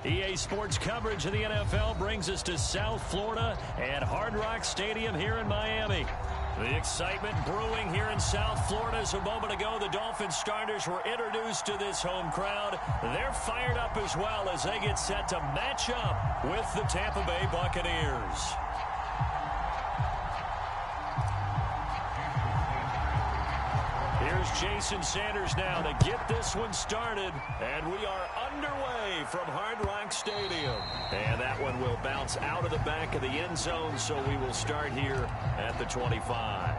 EA Sports coverage of the NFL brings us to South Florida at Hard Rock Stadium here in Miami. The excitement brewing here in South Florida as a moment ago the Dolphins starters were introduced to this home crowd. They're fired up as well as they get set to match up with the Tampa Bay Buccaneers. Here's Jason Sanders now to get this one started. And we are underway from Hard Rock Stadium. And that one will bounce out of the back of the end zone, so we will start here at the 25.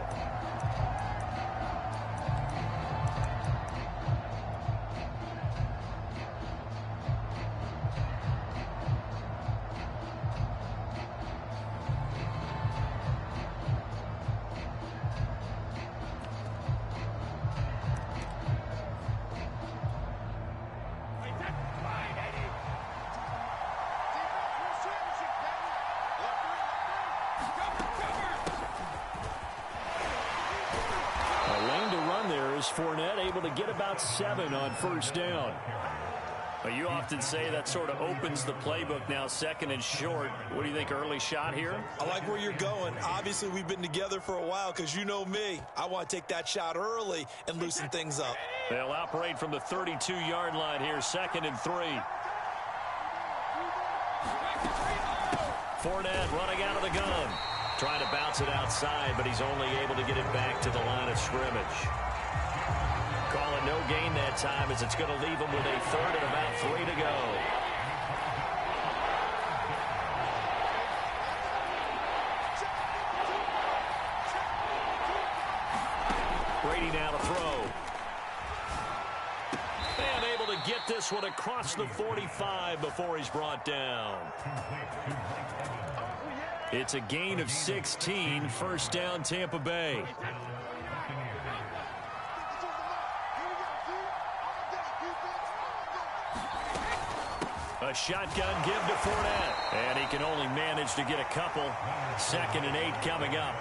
Fournette able to get about 7 on first down. Well, you often say that sort of opens the playbook now, second and short. What do you think, early shot here? I like where you're going. Obviously, we've been together for a while because you know me. I want to take that shot early and loosen things up. They'll operate from the 32-yard line here, second and 3. Fournette running out of the gun. Trying to bounce it outside, but he's only able to get it back to the line of scrimmage. Call it no gain that time as it's going to leave him with a third and about 3 to go. Brady now to throw. And able to get this one across the 45 before he's brought down. It's a gain of 16, first down Tampa Bay. A shotgun give to Fournette. And he can only manage to get a couple. Second and 8 coming up.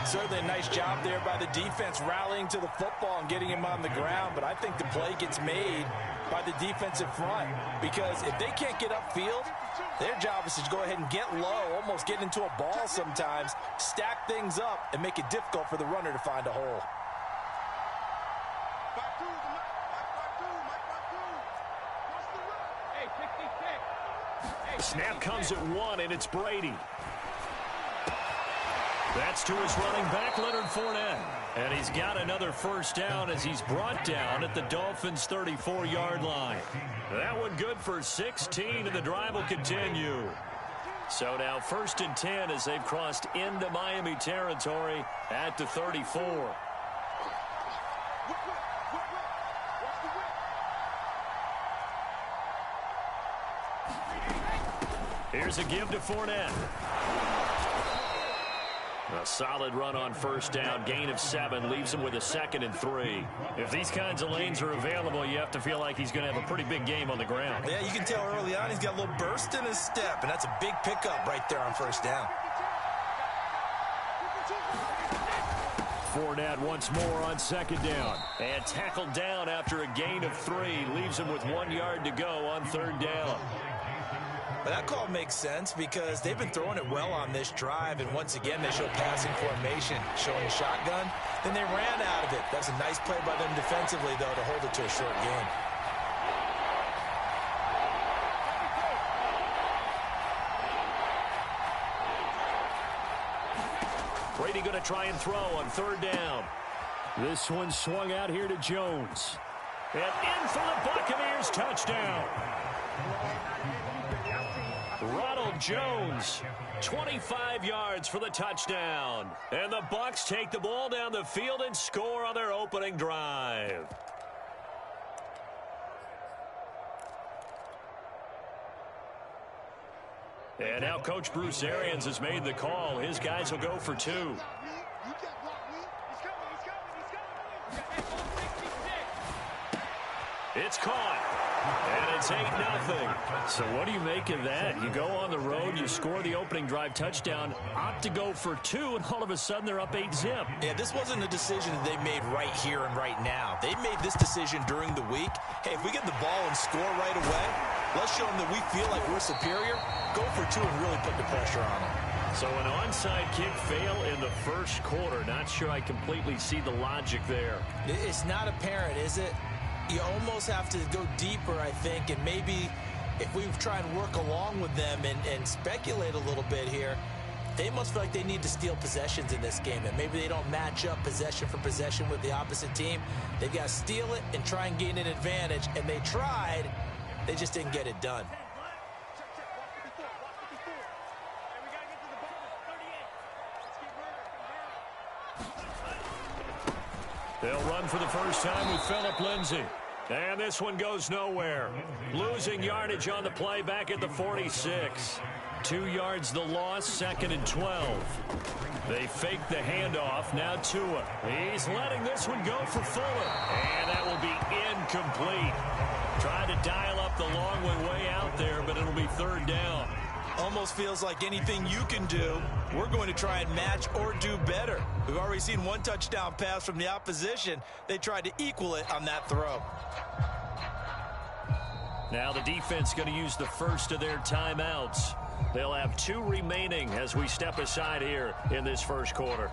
Certainly a nice job there by the defense rallying to the football and getting him on the ground. But I think the play gets made by the defensive front. Because if they can't get upfield, their job is to go ahead and get low, almost get into a ball sometimes, stack things up, and make it difficult for the runner to find a hole. The snap comes at 1, and it's Brady. That's to his running back, Leonard Fournette. And he's got another first down as he's brought down at the Dolphins' 34-yard line. That one good for 16, and the drive will continue. So now first and 10 as they've crossed into Miami territory at the 34. Here's a give to Fournette. A solid run on first down. Gain of 7 leaves him with a second and 3. If these kinds of lanes are available, you have to feel like he's going to have a pretty big game on the ground. Yeah, you can tell early on he's got a little burst in his step, and that's a big pickup right there on first down. Fournette once more on second down. And tackled down after a gain of 3. Leaves him with 1 yard to go on third down. But that call makes sense because they've been throwing it well on this drive, and once again they show passing formation, showing a shotgun. Then they ran out of it. That's a nice play by them defensively, though, to hold it to a short gain. Brady going to try and throw on third down. This one swung out here to Jones. And in for the Buccaneers, touchdown. Ronald Jones, 25 yards for the touchdown. And the Bucs take the ball down the field and score on their opening drive. And now Coach Bruce Arians has made the call. His guys will go for 2. It's caught. And it's 8-0. So what do you make of that? You go on the road, you score the opening drive touchdown, opt to go for 2, and all of a sudden they're up 8-zip. Yeah, this wasn't a decision that they made right here and right now. They made this decision during the week. Hey, if we get the ball and score right away, Let's show them that we feel like we're superior. Go for two and really put the pressure on them. So an onside kick fail in the first quarter. Not sure I completely see the logic there. It's not apparent, is it? You almost have to go deeper, I think, and maybe if we try and work along with them and speculate a little bit here, they must feel like they need to steal possessions in this game, and maybe they don't match up possession for possession with the opposite team. They've got to steal it and try and gain an advantage, and they tried. They just didn't get it done. They'll run for the first time with Phillip Lindsay. And this one goes nowhere. Losing yardage on the play back at the 46. 2 yards the loss, 2nd and 12. They fake the handoff. Now Tua. He's letting this one go for Fuller. And that will be incomplete. Trying to dial up the long way out there, but it'll be 3rd down. Almost feels like anything you can do, we're going to try and match or do better. We've already seen one touchdown pass from the opposition. They tried to equal it on that throw. Now the defense going to use the first of their timeouts. They'll have 2 remaining as we step aside here in this first quarter.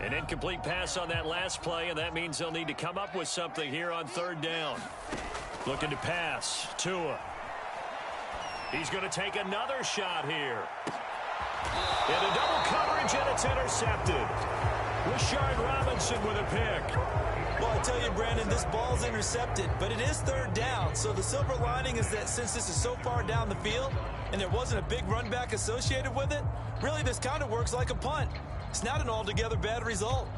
An incomplete pass on that last play, and that means they'll need to come up with something here on 3rd down. Looking to pass. Tua. He's going to take another shot here. And a double coverage, and it's intercepted. Rashard Robinson with a pick. Well, I tell you, Brandon, this ball's intercepted, but it is 3rd down. So the silver lining is that since this is so far down the field and there wasn't a big run back associated with it, really this kind of works like a punt. It's not an altogether bad result.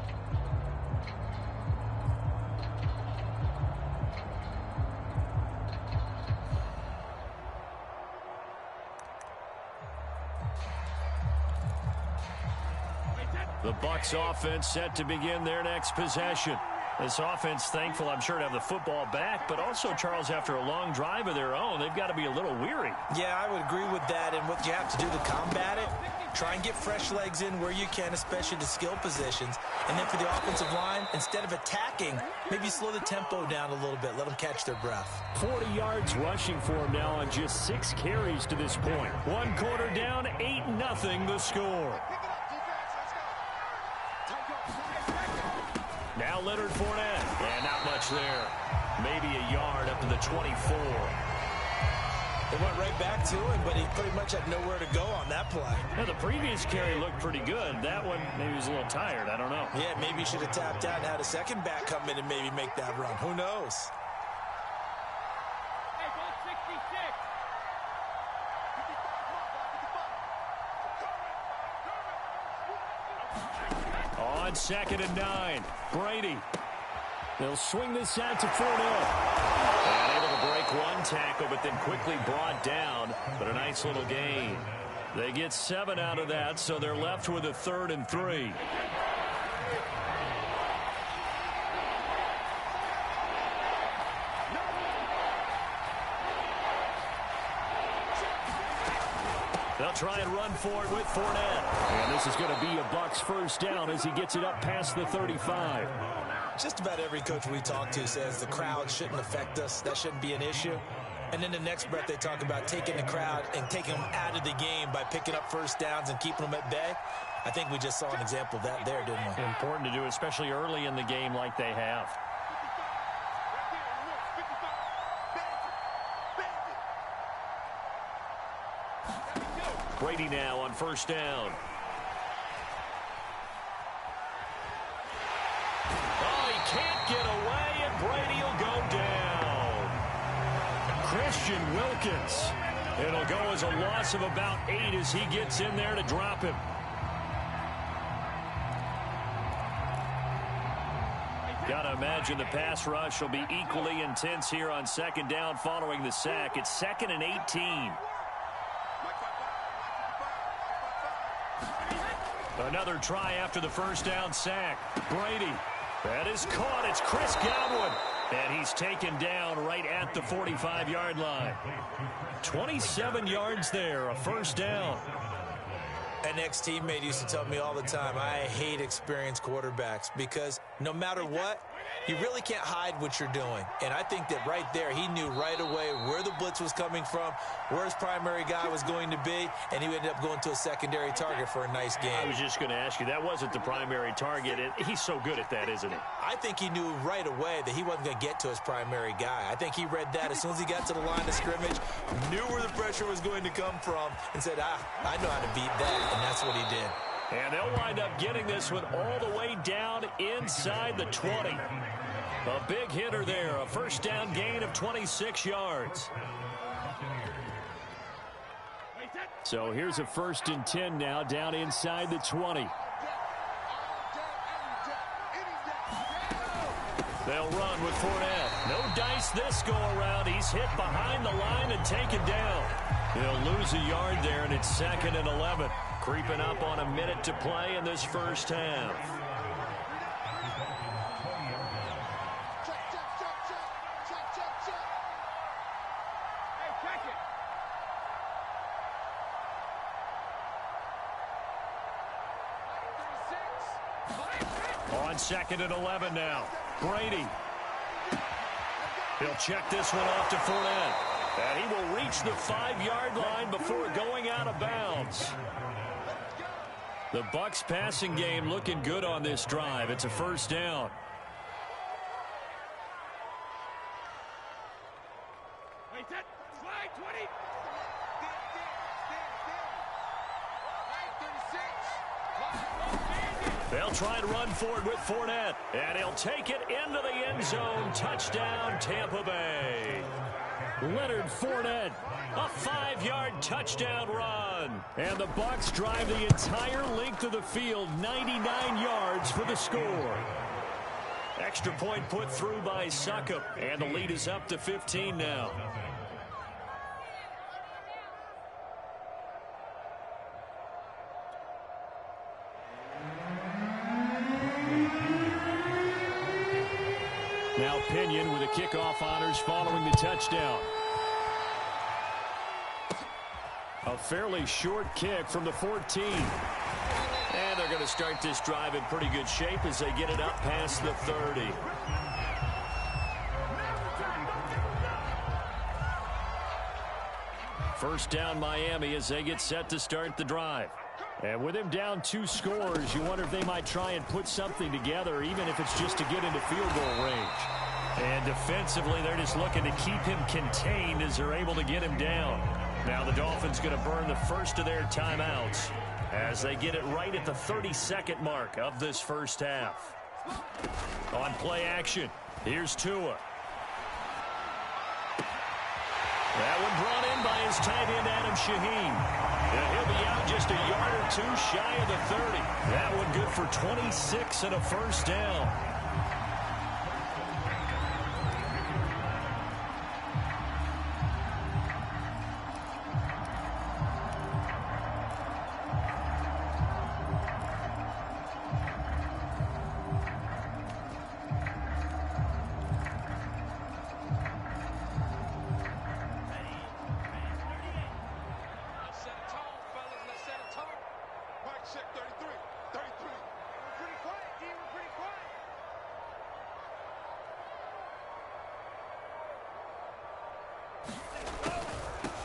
The Bucs offense set to begin their next possession. This offense, thankful, I'm sure, to have the football back, but also, Charles, after a long drive of their own, they've got to be a little weary. Yeah, I would agree with that, and what you have to do to combat it, try and get fresh legs in where you can, especially the skill positions. And then for the offensive line, instead of attacking, maybe slow the tempo down a little bit, let them catch their breath. 40 yards rushing for him now on just 6 carries to this point. 1 quarter down, 8-0 the score. Now Leonard Fournette, and not much there. Maybe a yard up to the 24. They went right back to him, but he pretty much had nowhere to go on that play. Now, the previous carry looked pretty good. That one, maybe he was a little tired. I don't know. Yeah, maybe he should have tapped out and had a second back come in and maybe make that run. Who knows? On 2nd and 9, Brady. They'll swing this out to Fournette. And able to break one tackle, but then quickly brought down. But a nice little gain. They get 7 out of that, so they're left with a 3rd and 3. They'll try and run for it with Fournette. And this is going to be a Bucs first down as he gets it up past the 35. Just about every coach we talk to says the crowd shouldn't affect us. That shouldn't be an issue. And then the next breath they talk about taking the crowd and taking them out of the game by picking up first downs and keeping them at bay. I think we just saw an example of that there, didn't we? Important to do, especially early in the game like they have. Brady now on first down. Oh, he can't get away, and Brady will go down. Christian Wilkins. It'll go as a loss of about 8 as he gets in there to drop him. Got to imagine the pass rush will be equally intense here on 2nd down following the sack. It's 2nd and 18. Another try after the first down sack. Brady. That is caught. It's Chris Godwin. And he's taken down right at the 45-yard line. 27 yards there, a first down. An ex-teammate used to tell me all the time, I hate experienced quarterbacks because no matter what, you really can't hide what you're doing. And I think that right there, he knew right away where the blitz was coming from, where his primary guy was going to be, and he ended up going to a secondary target for a nice game. I was just going to ask you, that wasn't the primary target. He's so good at that, isn't he? I think he knew right away that he wasn't going to get to his primary guy. I think he read that as soon as he got to the line of scrimmage, knew where the pressure was going to come from, and said, I know how to beat that, and that's what he did. And they'll wind up getting this one all the way down inside the 20. A big hitter there, a first down gain of 26 yards. So here's a 1st and 10 now, down inside the 20. They'll run with Fournette. No dice this go-around. He's hit behind the line and taken down. He'll lose a yard there, and it's 2nd and 11. Creeping up on a minute to play in this first half. On 2nd and 11 now. Brady. He'll check this one off to Fournette. And he will reach the 5-yard line before going out of bounds. The Bucs passing game looking good on this drive. It's a first down. They'll try and run forward with Fournette. And he'll take it into the end zone. Touchdown, Tampa Bay. Leonard Fournette, a 5-yard touchdown run. And the Bucs drive the entire length of the field, 99 yards for the score. Extra point put through by Succop. And the lead is up to 15 now. Now Pinion with the kickoff honors following the touchdown. A fairly short kick from the 14. And they're going to start this drive in pretty good shape as they get it up past the 30. First down Miami as they get set to start the drive. And with him down 2 scores, you wonder if they might try and put something together, even if it's just to get into field goal range. And defensively, they're just looking to keep him contained as they're able to get him down. Now the Dolphins going to burn the first of their timeouts as they get it right at the 32nd mark of this first half. On play action, here's Tua. That one brought in by his tight end, Adam Shaheen. And he'll be out just a yard or 2 shy of the 30. That one good for 26 and a first down.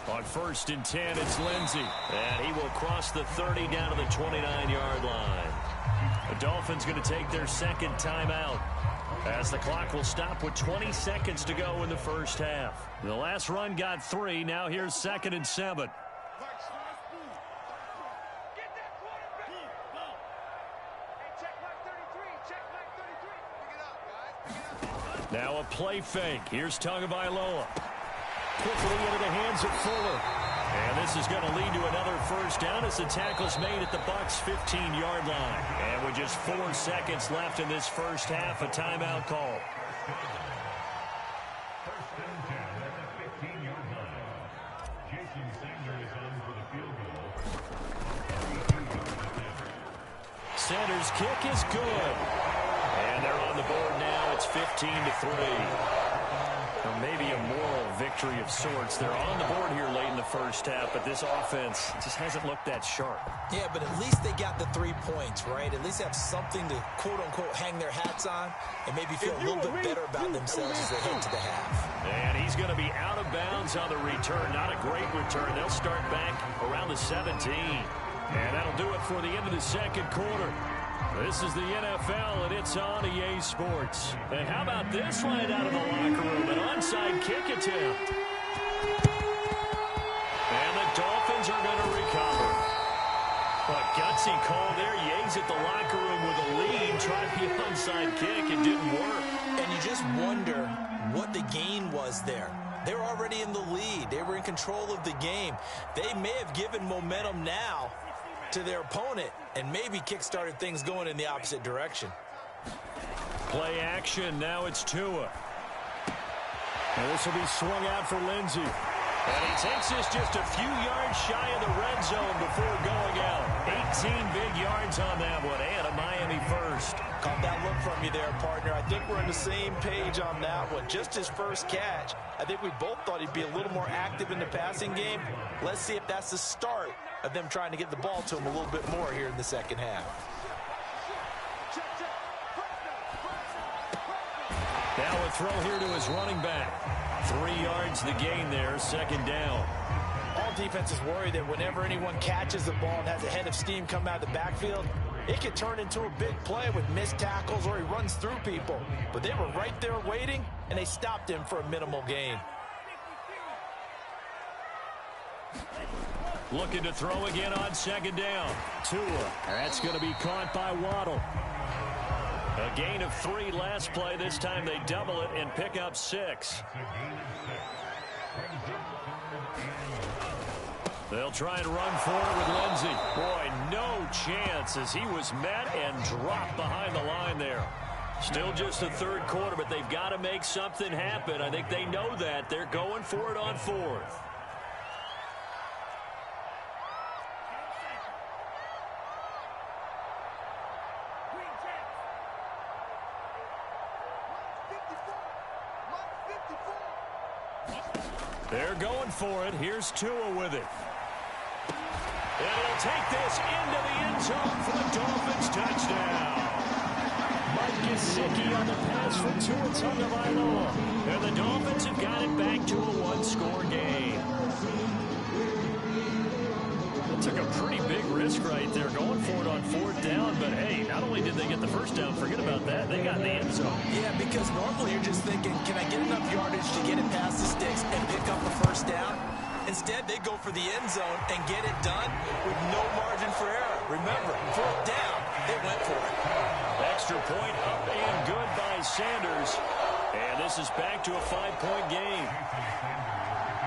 On 1st and 10, it's Lindsey. And he will cross the 30 down to the 29-yard line. The Dolphins going to take their second timeout as the clock will stop with 20 seconds to go in the first half. The last run got 3. Now here's 2nd and 7. Now a play fake. Here's Tagovailoa. Quickly into the hands of Fuller. And this is going to lead to another first down as the tackle's made at the Bucs' 15-yard line. And with just 4 seconds left in this first half, a timeout call. Sanders' kick is good. And they're on the board now. It's 15-3. Or maybe a moral victory of sorts. They're on the board here late in the first half, but this offense just hasn't looked that sharp. Yeah, but at least they got the 3 points, right? At least they have something to, quote-unquote, hang their hats on and maybe feel a little bit better about themselves as they head to the half. And he's going to be out of bounds on the return. Not a great return. They'll start back around the 17. And that'll do it for the end of the second quarter. This is the NFL, and it's on EA Sports. And how about this right out of the locker room? An onside kick attempt. And the Dolphins are going to recover. A gutsy call there. Yea's at the locker room with a lead. Tried the onside kick. It didn't work. And you just wonder what the gain was there. They were already in the lead. They were in control of the game. They may have given momentum now to their opponent and maybe kick-started things going in the opposite direction. Play action. Now it's Tua. And this will be swung out for Lindsey. And he takes this just a few yards shy of the red zone before going out. 18 big yards on that one, and a Miami first. Caught that look from you there, partner. I think we're on the same page on that one. Just his first catch. I think we both thought he'd be a little more active in the passing game. Let's see if that's the start of them trying to get the ball to him a little bit more here in the second half. Now a throw here to his running back. 3 yards the gain there, second down. All defenses worry that whenever anyone catches the ball and has a head of steam come out of the backfield, it could turn into a big play with missed tackles or he runs through people. But they were right there waiting, and they stopped him for a minimal gain. Looking to throw again on second down. Tua. That's going to be caught by Waddle. A gain of 3 last play. This time they double it and pick up 6. They'll try and run forward with Lindsey. Boy, no chance as he was met and dropped behind the line there. Still just the third quarter, but they've got to make something happen. I think they know that. They're going for it on 4th. They're going for it. Here's Tua with it. And he'll take this into the end zone for the Dolphins touchdown. Mike Gesicki on the pass for Tua Tagovailoa. And the Dolphins have got it back to a 1-score game. Took a pretty big risk right there going for it on 4th down, but hey, not only did they get the first down, forget about that, they got in the end zone. Yeah, because normally you're just thinking, can I get enough yardage to get it past the sticks and pick up the first down? Instead, they go for the end zone and get it done with no margin for error. Remember, 4th down, they went for it. Extra point up and good by Sanders, and this is back to a 5-point game.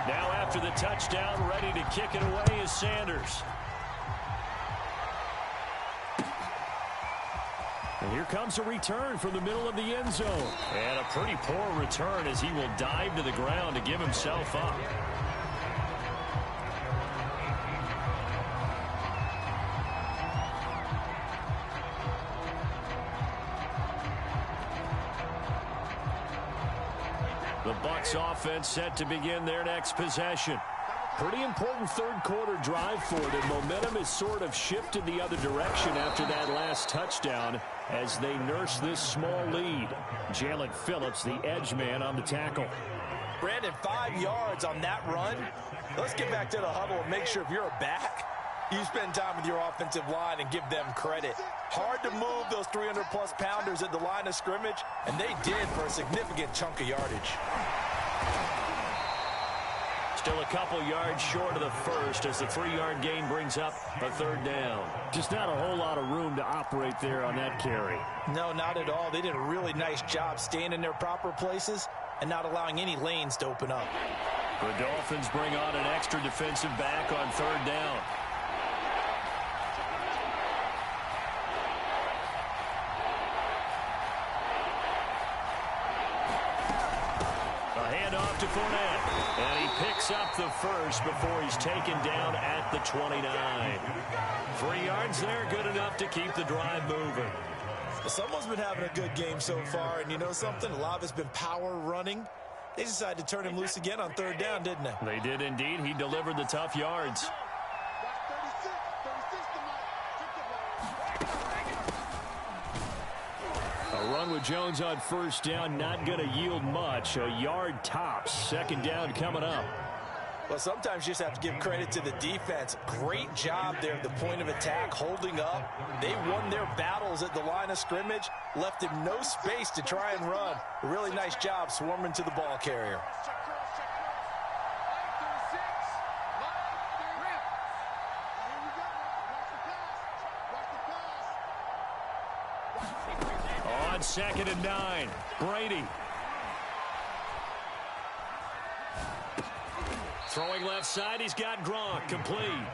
Now after the touchdown, ready to kick it away is Sanders. And here comes a return from the middle of the end zone. And a pretty poor return as he will dive to the ground to give himself up. The Bucs offense set to begin their next possession. Pretty important third quarter drive for them. Momentum has sort of shifted the other direction after that last touchdown as they nurse this small lead. Jalen Phillips, the edge man, on the tackle. Brandon, 5 yards on that run. Let's get back to the huddle and make sure if you're a back, you spend time with your offensive line and give them credit. Hard to move those 300-plus pounders at the line of scrimmage, and they did for a significant chunk of yardage. Still a couple yards short of the first as the 3-yard gain brings up a 3rd down. Just not a whole lot of room to operate there on that carry. No, not at all. They did a really nice job staying in their proper places and not allowing any lanes to open up. The Dolphins bring on an extra defensive back on 3rd down. To Fournette, and he picks up the first before he's taken down at the 29. 3 yards there, good enough to keep the drive moving. Someone's been having a good game so far, and you know something? A lot of it's been power running. They decided to turn him loose again on third down, didn't they? They did indeed. He delivered the tough yards. A run with Jones on first down, not going to yield much. A yard tops. Second down coming up. Well, sometimes you just have to give credit to the defense. Great job there at the point of attack, holding up. They won their battles at the line of scrimmage, left him no space to try and run. A really nice job swarming to the ball carrier. On 2nd and 9, Brady. Throwing left side, he's got Gronk, complete.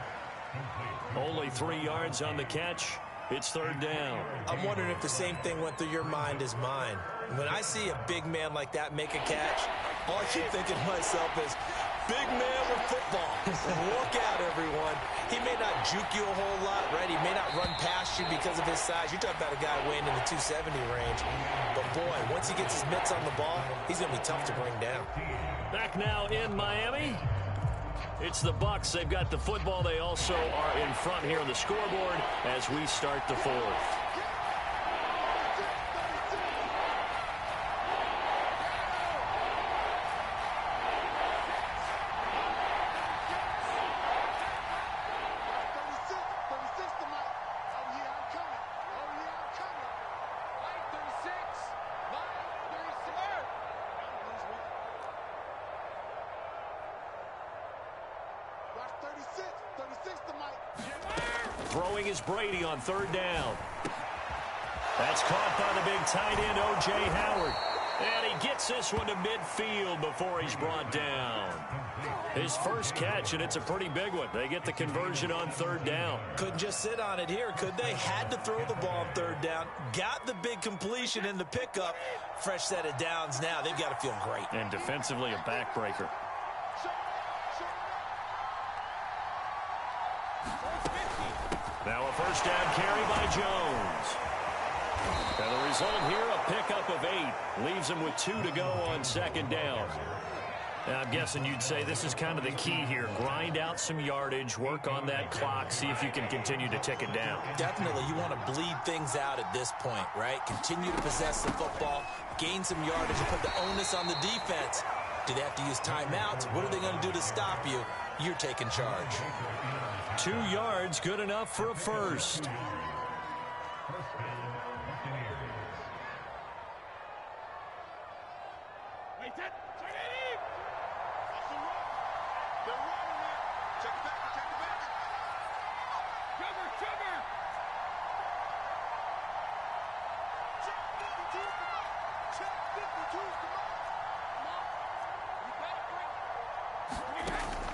Only 3 yards on the catch. It's third down. I'm wondering if the same thing went through your mind as mine. When I see a big man like that make a catch, all I keep thinking to myself is, big man with football. Look out, everyone. He may not juke you a whole lot, right? He may not run past you because of his size. You're talking about a guy weighing in the 270 range. But, boy, once he gets his mitts on the ball, he's going to be tough to bring down. Back now in Miami. It's the Bucs. They've got the football. They also are in front here on the scoreboard as we start the fourth. Throwing is Brady on third down. That's caught by the big tight end, O.J. Howard. And he gets this one to midfield before he's brought down. His first catch, and it's a pretty big one. They get the conversion on third down. Couldn't just sit on it here, could they? Had to throw the ball on third down. Got the big completion in the pickup. Fresh set of downs now. They've got to feel great. And defensively, a backbreaker. Now a first down carry by Jones. And the result here, a pickup of 8. Leaves him with 2 to go on second down. Now I'm guessing you'd say this is kind of the key here. Grind out some yardage, work on that clock, see if you can continue to tick it down. Definitely. You want to bleed things out at this point, right? Continue to possess the football, gain some yardage, and put the onus on the defense. Do they have to use timeouts? What are they going to do to stop you? You're taking charge. 2 yards, good enough for a first.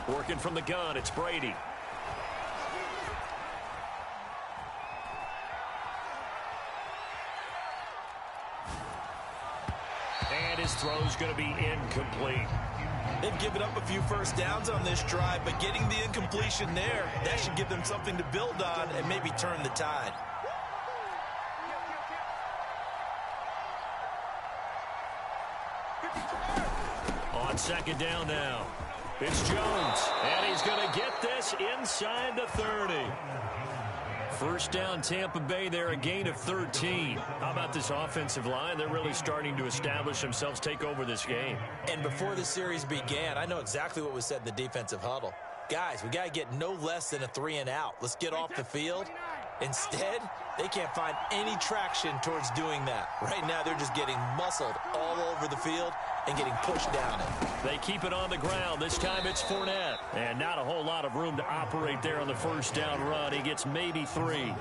Working from the gun, it's Brady. And his throw's going to be incomplete. They've given up a few first downs on this drive, but getting the incompletion there, that should give them something to build on and maybe turn the tide. On second down now, it's Jones, and he's going to get this inside the 30. First down, Tampa Bay there, a gain of 13. How about this offensive line? They're really starting to establish themselves, take over this game. And before the series began, I know exactly what was said in the defensive huddle. Guys, we got to get no less than a 3 and out. Let's get off the field. Instead, they can't find any traction towards doing that. Right now, they're just getting muscled all over the field and getting pushed down it. They keep it on the ground. This time it's Fournette. And not a whole lot of room to operate there on the first down run. He gets maybe 3.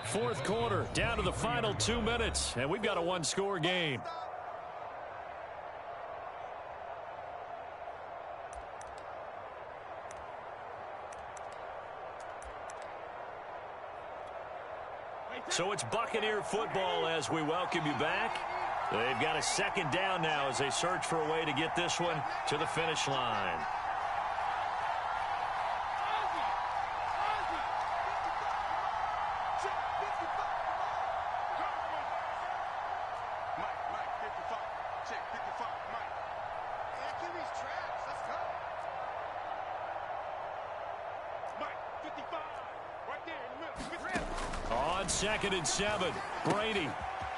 Fourth quarter, down to the final 2 minutes. And we've got a one-score game. So it's Buccaneer football as we welcome you back. They've got a second down now as they search for a way to get this one to the finish line. On 2nd and 7, Brady.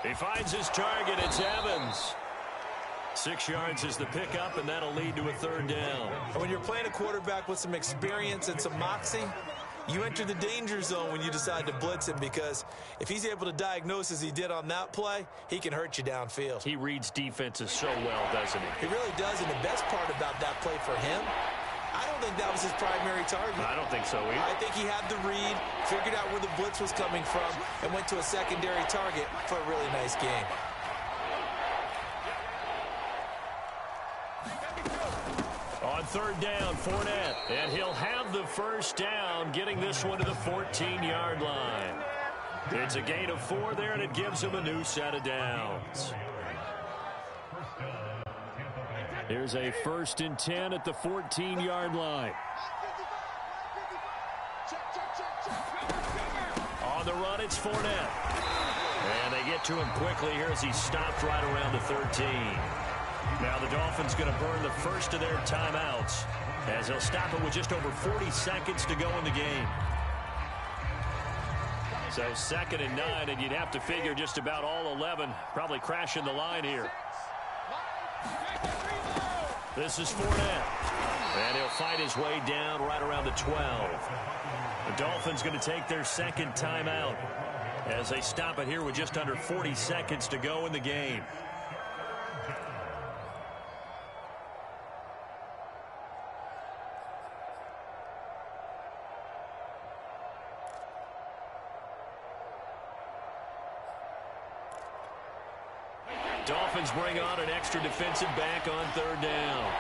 He finds his target. It's Evans. 6 yards is the pickup, and that'll lead to a 3rd down. When you're playing a quarterback with some experience and some moxie, you enter the danger zone when you decide to blitz him, because if he's able to diagnose as he did on that play, he can hurt you downfield. He reads defenses so well, doesn't he? He really does, and the best part about that play for him, I don't think that was his primary target. I don't think so either. I think he had the read, figured out where the blitz was coming from, and went to a secondary target for a really nice game. On 3rd down, Fournette, and he'll have the 1st down, getting this one to the 14-yard line. It's a gain of 4 there, and it gives him a new set of downs. Here's a 1st and 10 at the 14-yard line. On the run, it's Fournette. And they get to him quickly here as he stopped right around the 13. Now the Dolphins going to burn the first of their timeouts, as they'll stop it with just over 40 seconds to go in the game. So 2nd and 9, and you'd have to figure just about all 11 probably crashing the line here. This is Fournette, and he'll fight his way down right around the 12. The Dolphins going to take their 2nd timeout as they stop it here with just under 40 seconds to go in the game. Dolphins bring on an extra defensive back on 3rd down.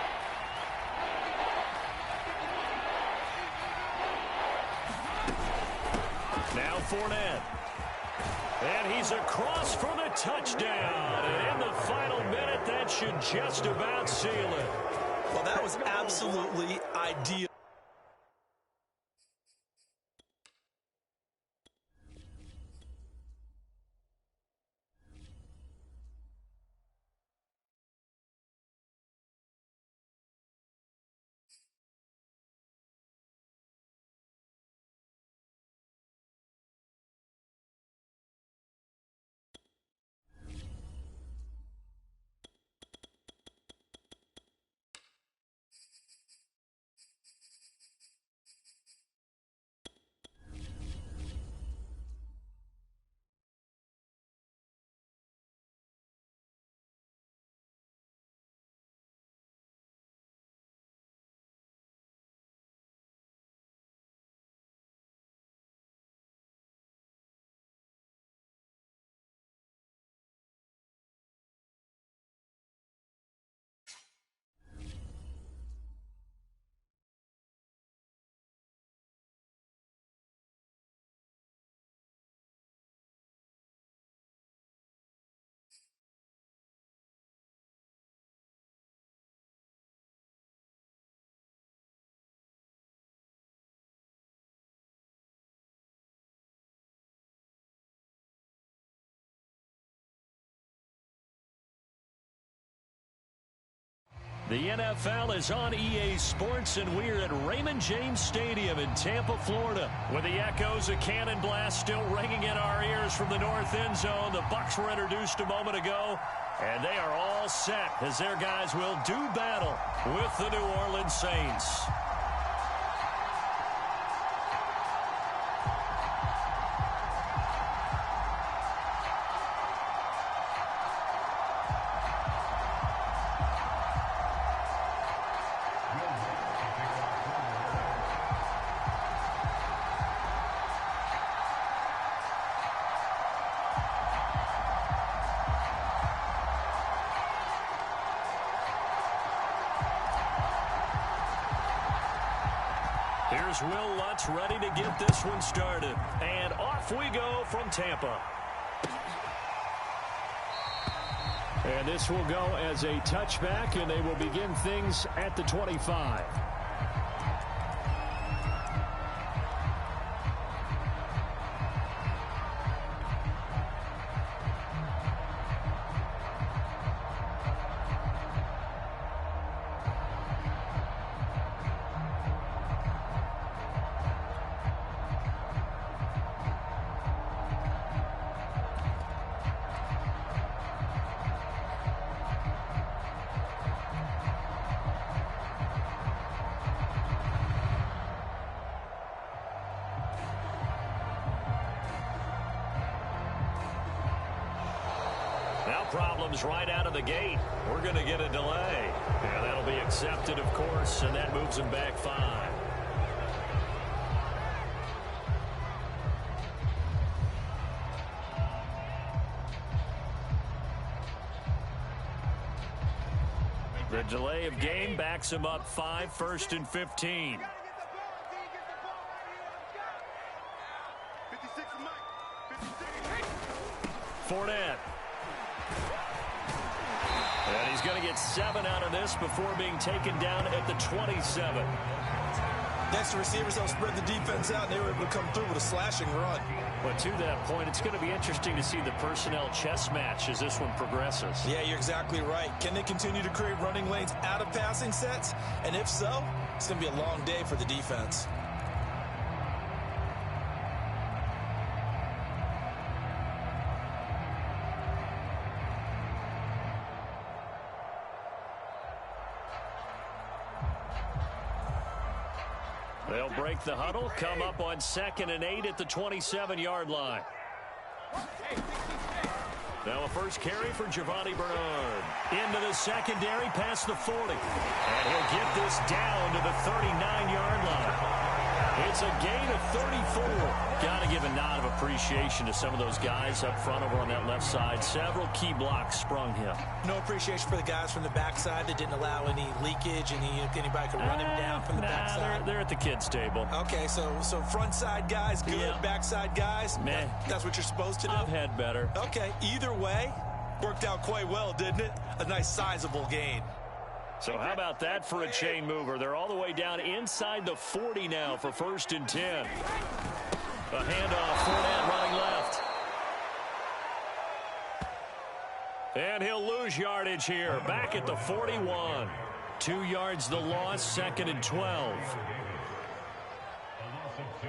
Now Fournette. And he's across for the touchdown. And in the final minute, that should just about seal it. Well, that was absolutely ideal. The NFL is on EA Sports, and we're at Raymond James Stadium in Tampa, Florida, with the echoes of Cannon Blast still ringing in our ears from the north end zone. The Bucs were introduced a moment ago, and they are all set as their guys will do battle with the New Orleans Saints. Here's Will Lutz ready to get this one started. And off we go from Tampa. And this will go as a touchback, and they will begin things at the 25. problems right out of the gate. We're going to get a delay. And that'll be accepted, of course, and that moves them back 5. The delay of game backs him up 5, 1st and 15. Fournette. And he's going to get 7 out of this before being taken down at the 27. Next, the receivers helped spread the defense out, and they were able to come through with a slashing run. But to that point, it's going to be interesting to see the personnel chess match as this one progresses. Yeah, you're exactly right. Can they continue to create running lanes out of passing sets? And if so, it's going to be a long day for the defense. They'll break the huddle, come up on 2nd and 8 at the 27-yard line. Now a first carry for Giovanni Bernard. Into the secondary, past the 40. And he'll get this down to the 39-yard line. It's a gain of 34. Got to give a nod of appreciation to some of those guys up front over on that left side. Several key blocks sprung him. No appreciation for the guys from the backside that didn't allow any leakage, and anybody could run him down from the backside. They're at the kids' table. Okay, so front side guys, good. Yeah. Backside guys, man, that's what you're supposed to do. I've had better. Okay, either way, worked out quite well, didn't it? A nice sizable gain. So how about that for a chain mover? They're all the way down inside the 40 now for 1st and 10. A handoff, Fournette running left. And he'll lose yardage here. Back at the 41. 2 yards the loss, 2nd and 12. A loss of 2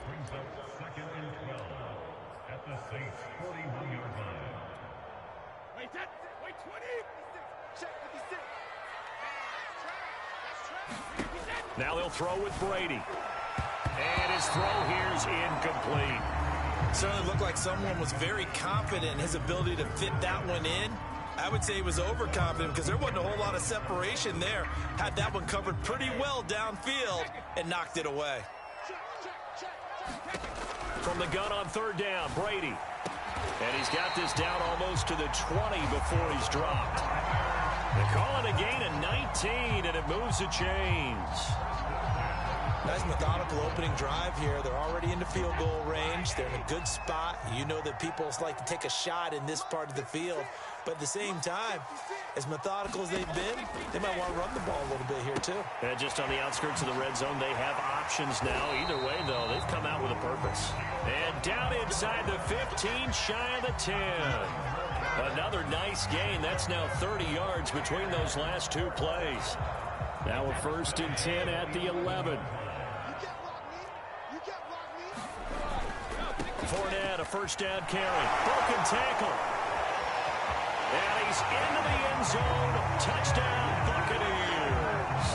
brings up 2nd and 12 at the Saints' 41-yard line. Wait 20. Check 56. Now they'll throw with Brady. And his throw here is incomplete. Certainly looked like someone was very confident in his ability to fit that one in. I would say he was overconfident because there wasn't a whole lot of separation there. Had that one covered pretty well downfield and knocked it away. From the gun on 3rd down, Brady. And he's got this down almost to the 20 before he's dropped. They call it a gain of 19, and it moves the chains. Nice methodical opening drive here. They're already into field goal range. They're in a good spot. You know that people like to take a shot in this part of the field. But at the same time, as methodical as they've been, they might want to run the ball a little bit here too. And just on the outskirts of the red zone, they have options now. Either way, though, they've come out with a purpose. And down inside the 15, shy of the 10. Another nice gain. That's now 30 yards between those last 2 plays. Now a 1st and 10 at the 11. Fournette, a first down carry. Broken tackle. And he's into the end zone. Touchdown, Buccaneers.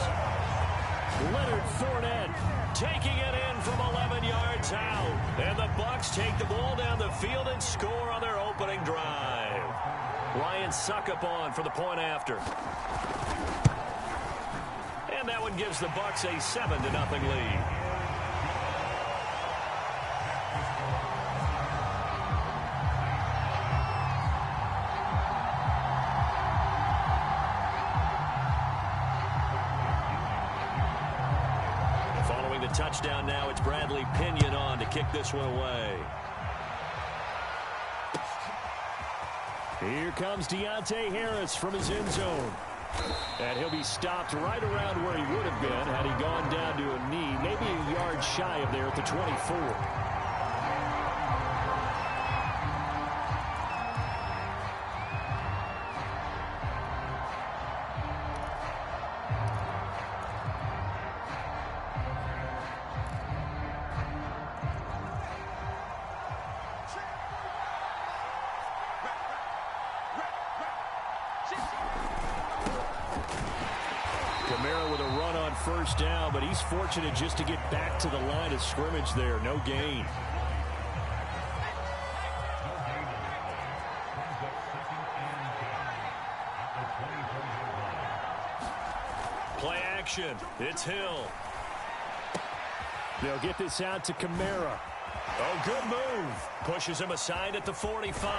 Leonard Fournette taking it in from 11 yards out. And the Bucs take the ball down the field and score on their opening drive. Ryan Succop for the point after. And that one gives the Bucs a 7-0 lead. Following the touchdown now, it's Bradley Pinion on to kick this one away. Here comes Deontay Harris from his end zone. And he'll be stopped right around where he would have been had he gone down to a knee, maybe a yard shy of there at the 24. With a run on first down, but he's fortunate just to get back to the line of scrimmage there. No gain. Play action. It's Hill. They'll get this out to Kamara. Oh, good move. Pushes him aside at the 45.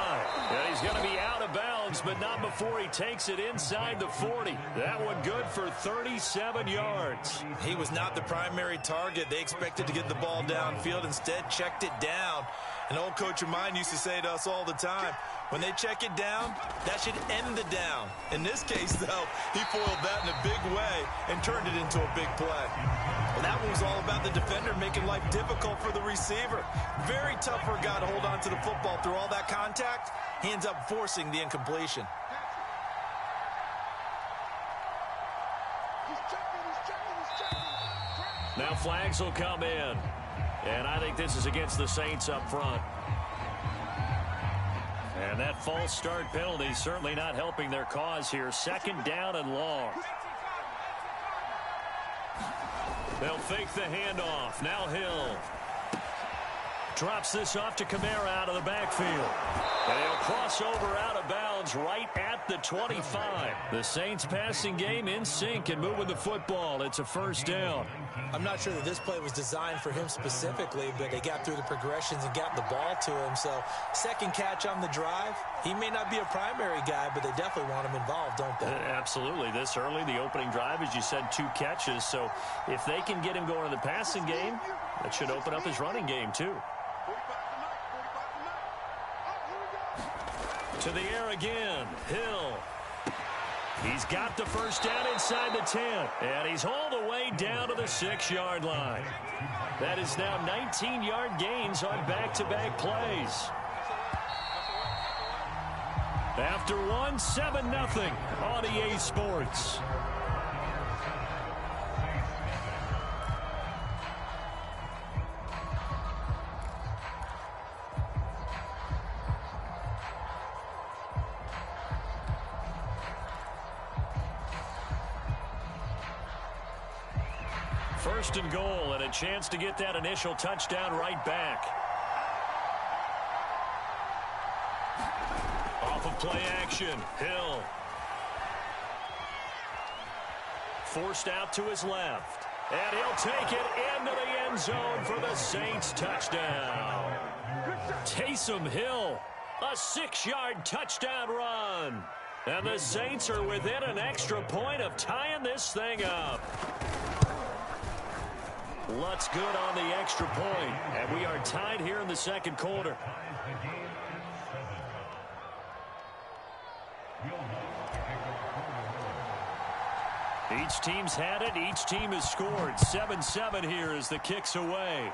And he's going to be out of bounds, but not before he takes it inside the 40. That one good for 37 yards. He was not the primary target. They expected to get the ball downfield. Instead, checked it down. An old coach of mine used to say to us all the time, when they check it down, that should end the down. In this case, though, he foiled that in a big way and turned it into a big play. Well, that one was all about the defender making life difficult for the receiver. Very tough for a guy to hold on to the football through all that contact. He ends up forcing the incompletion. Now flags will come in. And I think this is against the Saints up front. And that false start penalty certainly not helping their cause here. Second down and long. They'll fake the handoff. Now Hill. Drops this off to Kamara out of the backfield. And he'll cross over out of bounds right at the 25. The Saints passing game in sync and moving the football. It's a first down. I'm not sure that this play was designed for him specifically, but they got through the progressions and got the ball to him. So second catch on the drive. He may not be a primary guy, but they definitely want him involved, don't they? Absolutely. This early, the opening drive, as you said, 2 catches. So if they can get him going in the passing game, that should open up his running game too. To the air again. Hill. He's got the first down inside the 10. And he's all the way down to the 6-yard line. That is now 19-yard gains on back-to-back plays. After one, 7-0 on EA Sports. First and goal, and a chance to get that initial touchdown right back. Off of play action, Hill. Forced out to his left. And he'll take it into the end zone for the Saints touchdown. Taysom Hill, a 6-yard touchdown run. And the Saints are within an extra point of tying this thing up. Lutz good on the extra point, and we are tied here in the second quarter. Each team's had it. Each team has scored. 7-7 here as the kick's away.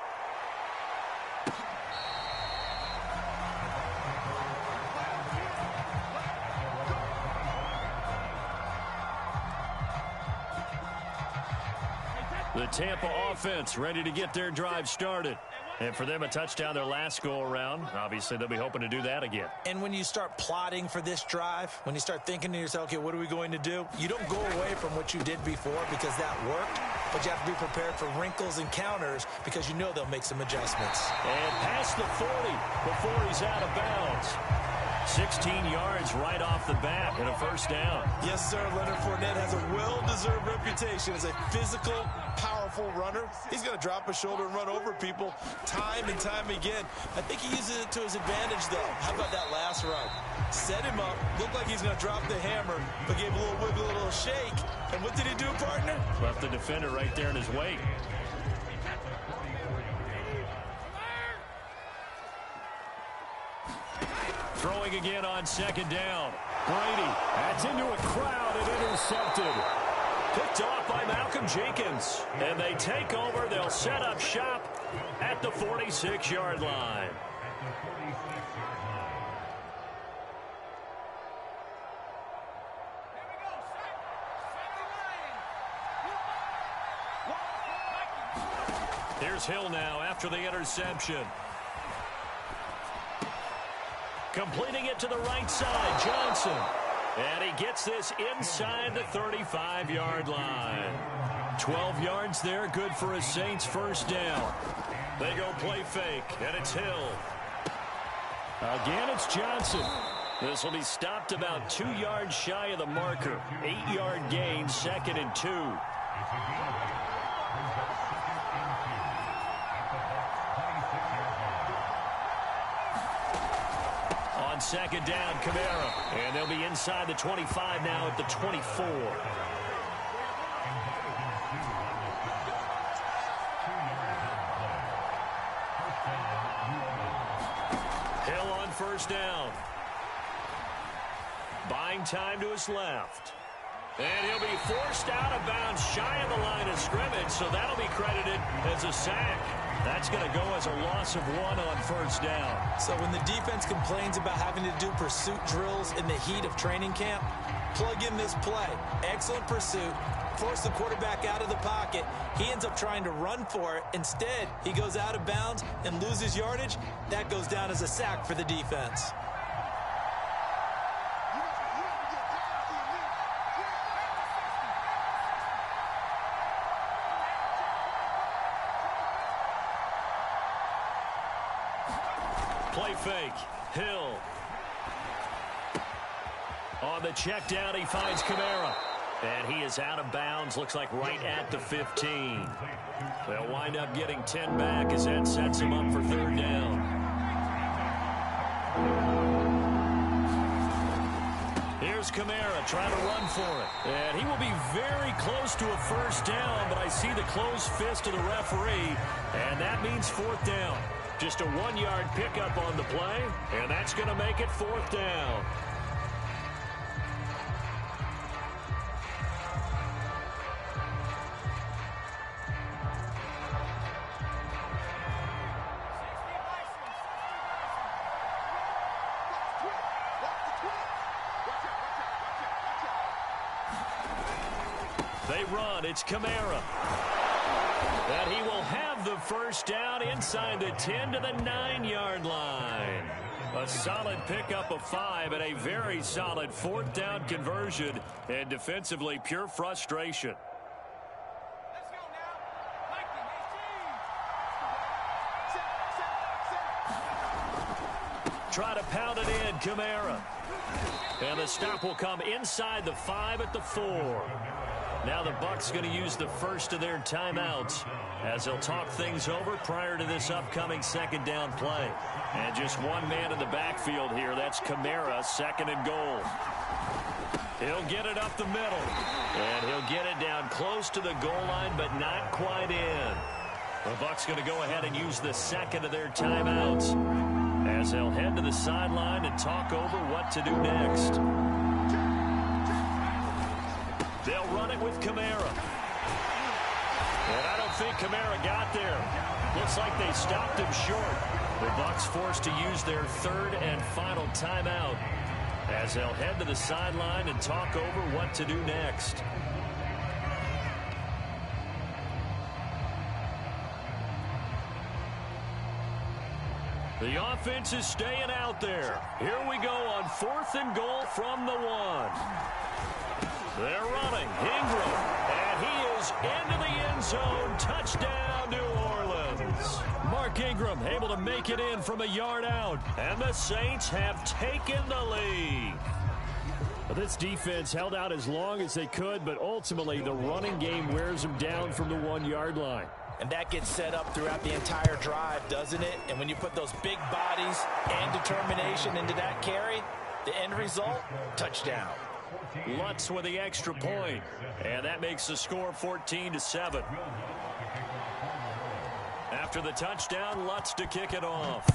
The Tampa offense ready to get their drive started. And for them, a touchdown their last go-around. Obviously, they'll be hoping to do that again. And when you start plotting for this drive, when you start thinking to yourself, okay, what are we going to do? You don't go away from what you did before because that worked, but you have to be prepared for wrinkles and counters because you know they'll make some adjustments. And past the 40 before he's out of bounds. 16 yards right off the bat and a first down. Yes, sir. Leonard Fournette has a well-deserved reputation as a physical, powerful runner. He's going to drop his shoulder and run over people time and time again. I think he uses it to his advantage, though. How about that last run? Set him up. Looked like he's going to drop the hammer, but gave a little wiggle, a little shake. And what did he do, partner? Left the defender right there in his wake. Throwing again on second down. Brady, that's into a crowd and intercepted. Picked off by Malcolm Jenkins. And they take over. They'll set up shop at the 46-yard line. Here's Hill now after the interception. Completing it to the right side, Johnson. And he gets this inside the 35-yard line. 12 yards there, good for a Saints first down. They go play fake, and it's Hill. Again, it's Johnson. This will be stopped about 2 yards shy of the marker. 8-yard gain, 2nd and 2. It's a gain. Brings up 2nd and 2 at the Bucs' 26-yard line. On 2nd down, Kamara. And they'll be inside the 25 now at the 24. Hill on 1st down. Buying time to his left. And he'll be forced out of bounds shy of the line of scrimmage, so that'll be credited as a sack. That's going to go as a loss of 1 on 1st down. So when the defense complains about having to do pursuit drills in the heat of training camp, plug in this play. Excellent pursuit. Force the quarterback out of the pocket. He ends up trying to run for it. Instead, he goes out of bounds and loses yardage. That goes down as a sack for the defense. Play fake. Hill. On the check down, he finds Kamara. And he is out of bounds, looks like right at the 15. They'll wind up getting 10 back as that sets him up for 3rd down. Here's Kamara trying to run for it. And he will be very close to a 1st down, but I see the closed fist of the referee, and that means 4th down. Just a 1-yard pickup on the play, and that's going to make it 4th down. They run. It's Kamara. And he will have the 1st down inside the 10 to the 9-yard line. A solid pickup of 5 and a very solid 4th down conversion. And defensively, pure frustration. Let's go now. Mikey, his team. Try to pound it in, Kamara. And the stop will come inside the 5 at the 4. Now the Bucs going to use the first of their timeouts as they'll talk things over prior to this upcoming 2nd down play. And just one man in the backfield here. That's Kamara, 2nd and goal. He'll get it up the middle. And he'll get it down close to the goal line, but not quite in. The Bucs going to go ahead and use the 2nd of their timeouts as they'll head to the sideline and talk over what to do next. They'll run it with Kamara. And I don't think Kamara got there. Looks like they stopped him short. The Bucs forced to use their 3rd and final timeout as they'll head to the sideline and talk over what to do next. The offense is staying out there. Here we go on 4th and goal from the 1. They're running. Ingram. And he is into the end zone. Touchdown, New Orleans. Mark Ingram able to make it in from a yard out. And the Saints have taken the lead. Well, this defense held out as long as they could, but ultimately the running game wears them down from the 1-yard line. And that gets set up throughout the entire drive, doesn't it? And when you put those big bodies and determination into that carry, the end result, touchdown. Lutz with the extra point, and that makes the score 14-7. After the touchdown, Lutz to kick it off.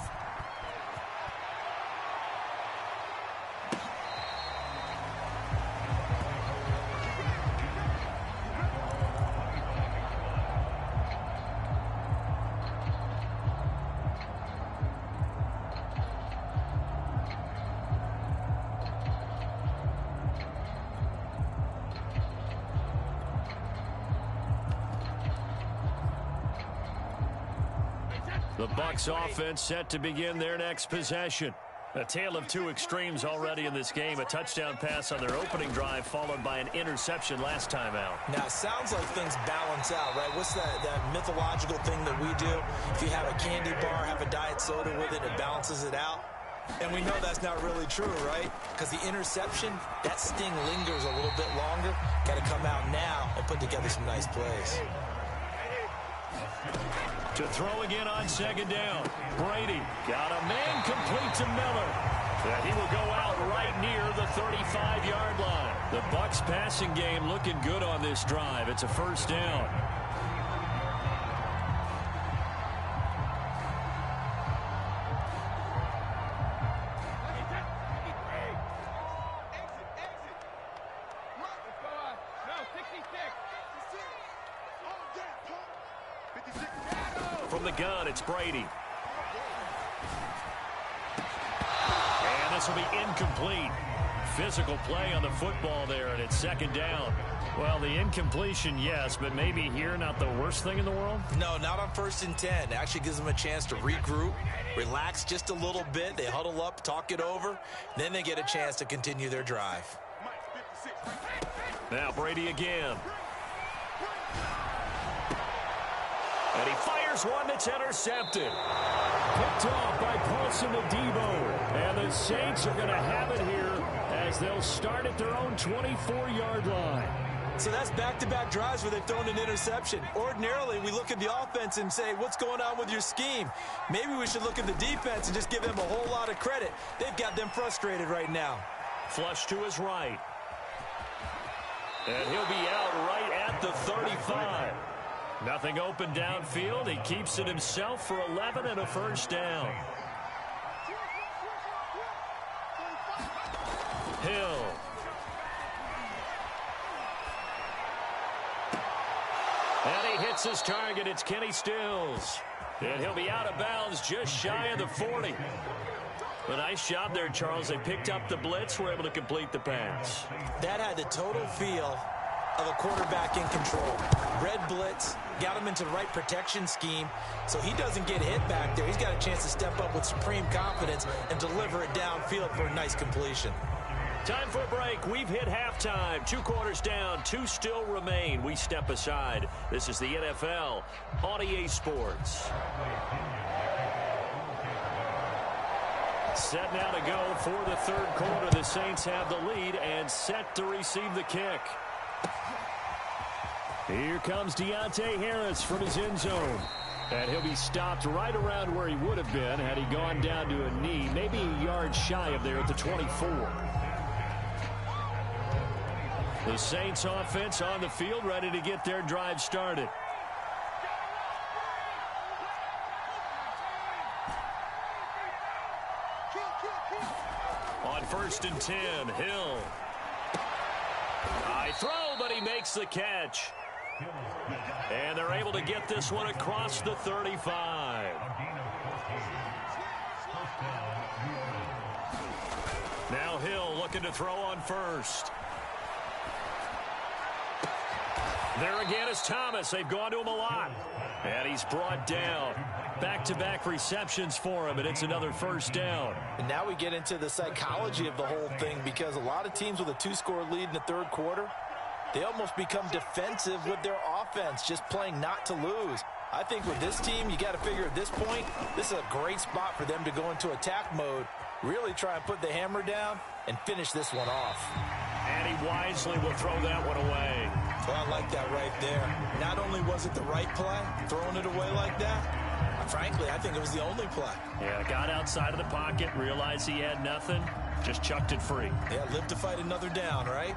The Bucs offense set to begin their next possession. A tale of 2 extremes already in this game. A touchdown pass on their opening drive followed by an interception last time out. Now, it sounds like things balance out, right? What's that mythological thing that we do? If you have a candy bar, have a diet soda with it, it balances it out. And we know that's not really true, right? Because the interception, that sting lingers a little bit longer. Got to come out now and put together some nice plays. To throw again on second down. Brady got a man complete to Miller. And he will go out right near the 35-yard line. The Bucs passing game looking good on this drive. It's a first down. From the gun, it's Brady. And this will be incomplete. Physical play on the football there, and it's second down. Well, the incompletion, yes, but maybe here not the worst thing in the world? No, not on 1st and 10. It actually gives them a chance to regroup, relax just a little bit. They huddle up, talk it over. Then they get a chance to continue their drive. Now Brady again. And he fires one that's intercepted. Picked off by Paulson Adebo. And the Saints are going to have it here as they'll start at their own 24-yard line. So that's back-to-back drives where they've thrown an interception. Ordinarily, we look at the offense and say, what's going on with your scheme? Maybe we should look at the defense and just give them a whole lot of credit. They've got them frustrated right now. Flush to his right. And he'll be out right at the 35. Nothing open downfield. He keeps it himself for 11 and a first down. Hill. And he hits his target. It's Kenny Stills. And he'll be out of bounds just shy of the 40. A nice job there, Charles. They picked up the blitz, were able to complete the pass. That had the total feel of a quarterback in control. Red blitz, got him into the right protection scheme, so he doesn't get hit back there. He's got a chance to step up with supreme confidence and deliver it downfield for a nice completion. Time for a break. We've hit halftime. 2 quarters down, 2 still remain. We step aside. This is the NFL on EA Sports. Set now to go for the third quarter. The Saints have the lead and set to receive the kick. Here comes Deontay Harris from his end zone. And he'll be stopped right around where he would have been had he gone down to a knee, maybe a yard shy of there at the 24. The Saints offense on the field, ready to get their drive started. On 1st and 10, Hill. High throw, but he makes the catch. And they're able to get this one across the 35. Now Hill looking to throw on 1st. There again is Thomas. They've gone to him a lot. And he's brought down. Back-to-back receptions for him, and it's another first down. And now we get into the psychology of the whole thing, because a lot of teams with a 2-score lead in the third quarter, they almost become defensive with their offense, just playing not to lose. I think with this team, you got to figure at this point, this is a great spot for them to go into attack mode, really try and put the hammer down and finish this one off. And he wisely will throw that one away. Well, I like that right there. Not only was it the right play, throwing it away like that, frankly, I think it was the only play. Yeah, got outside of the pocket, realized he had nothing, just chucked it free. Yeah, live to fight another down, right?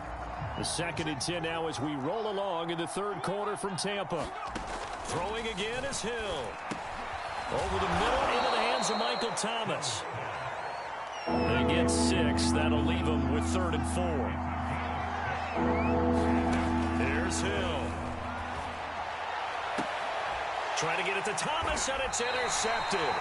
The 2nd and 10 now as we roll along in the third quarter from Tampa. Throwing again is Hill. Over the middle into the hands of Michael Thomas. They get 6. That'll leave them with 3rd and 4. Here's Hill. Trying to get it to Thomas, and it's intercepted.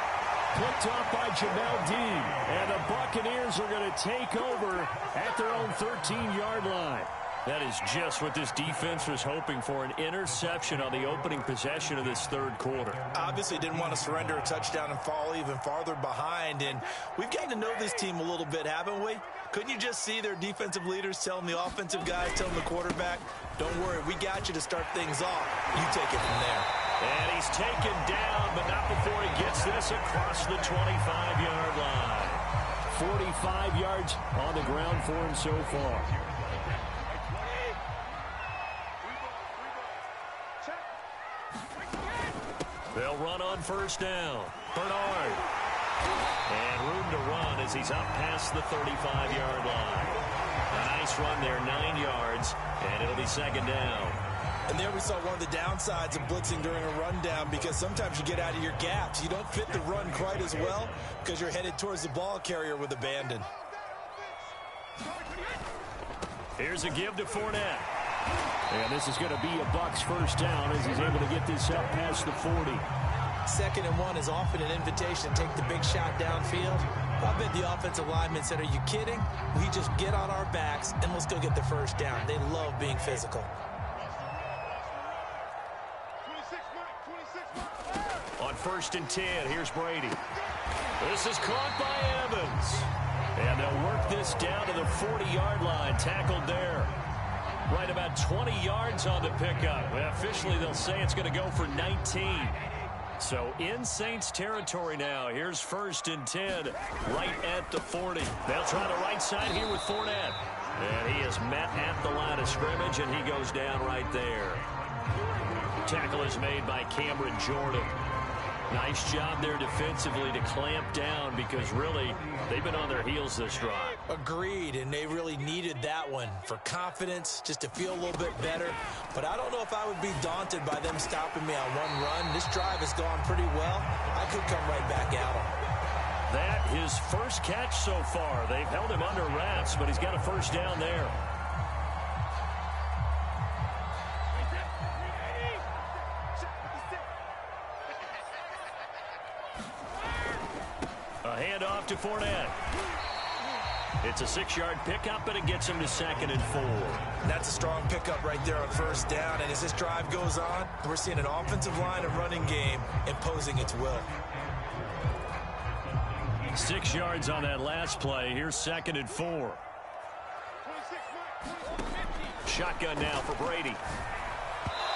Picked off by Jamel Dean. And the Buccaneers are going to take over at their own 13-yard line. That is just what this defense was hoping for, an interception on the opening possession of this third quarter. Obviously didn't want to surrender a touchdown and fall even farther behind. And we've gotten to know this team a little bit, haven't we? Couldn't you just see their defensive leaders telling the offensive guys, telling the quarterback, don't worry, we got you to start things off. You take it from there. And he's taken down, but not before he gets this across the 25-yard line. 45 yards on the ground for him so far. They'll run on first down. Bernard. And room to run as he's up past the 35-yard line. A nice run there, 9 yards, and it'll be second down. And there we saw one of the downsides of blitzing during a rundown, because sometimes you get out of your gaps. You don't fit the run quite as well because you're headed towards the ball carrier with abandon. Here's a give to Fournette. And this is going to be a Bucs first down as he's able to get this up past the 40. 2nd and 1 is often an invitation to take the big shot downfield. I bet the offensive linemen said, are you kidding? We just get on our backs and let's go get the first down. They love being physical. On 1st and 10, here's Brady. This is caught by Evans. And they'll work this down to the 40-yard line. Tackled there. Right about 20 yards on the pickup. Officially, they'll say it's going to go for 19. So in Saints territory now. Here's 1st and 10, right at the 40. They'll try the right side here with Fournette. And he is met at the line of scrimmage, and he goes down right there. Tackle is made by Cameron Jordan. Nice job there defensively to clamp down, because really they've been on their heels this drive. Agreed, and they really needed that one for confidence, just to feel a little bit better. But I don't know if I would be daunted by them stopping me on one run. This drive has gone pretty well. I could come right back at them. That his first catch so far. They've held him under wraps, but he's got a first down there. Handoff to Fournette. It's a 6-yard pickup, but it gets him to 2nd and 4. That's a strong pickup right there on first down. And as this drive goes on, we're seeing an offensive line and running game imposing its will. 6 yards on that last play. Here's 2nd and 4. Shotgun now for Brady.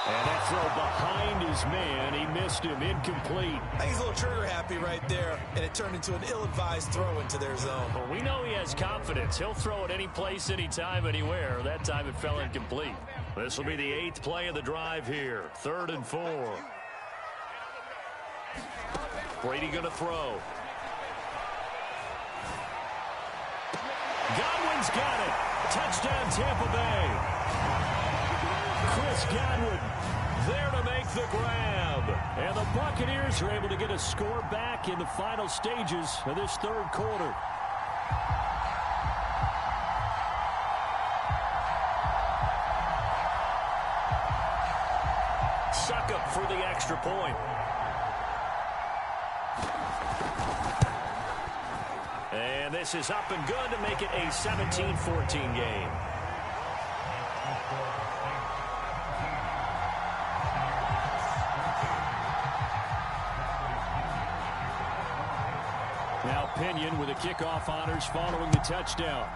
And that throw behind his man. He missed him. Incomplete. I think he's a little trigger happy right there, and it turned into an ill-advised throw into their zone. Well, we know he has confidence. He'll throw it any place, anytime, anywhere. That time it fell incomplete. This will be the 8th play of the drive here. 3rd and 4. Brady going to throw. Godwin's got it. Touchdown, Tampa Bay. Chris Godwin there to make the grab. And the Buccaneers are able to get a score back in the final stages of this 3rd quarter. Succop for the extra point. And this is up and good to make it a 17-14 game. Now Pinion with the kickoff honors following the touchdown.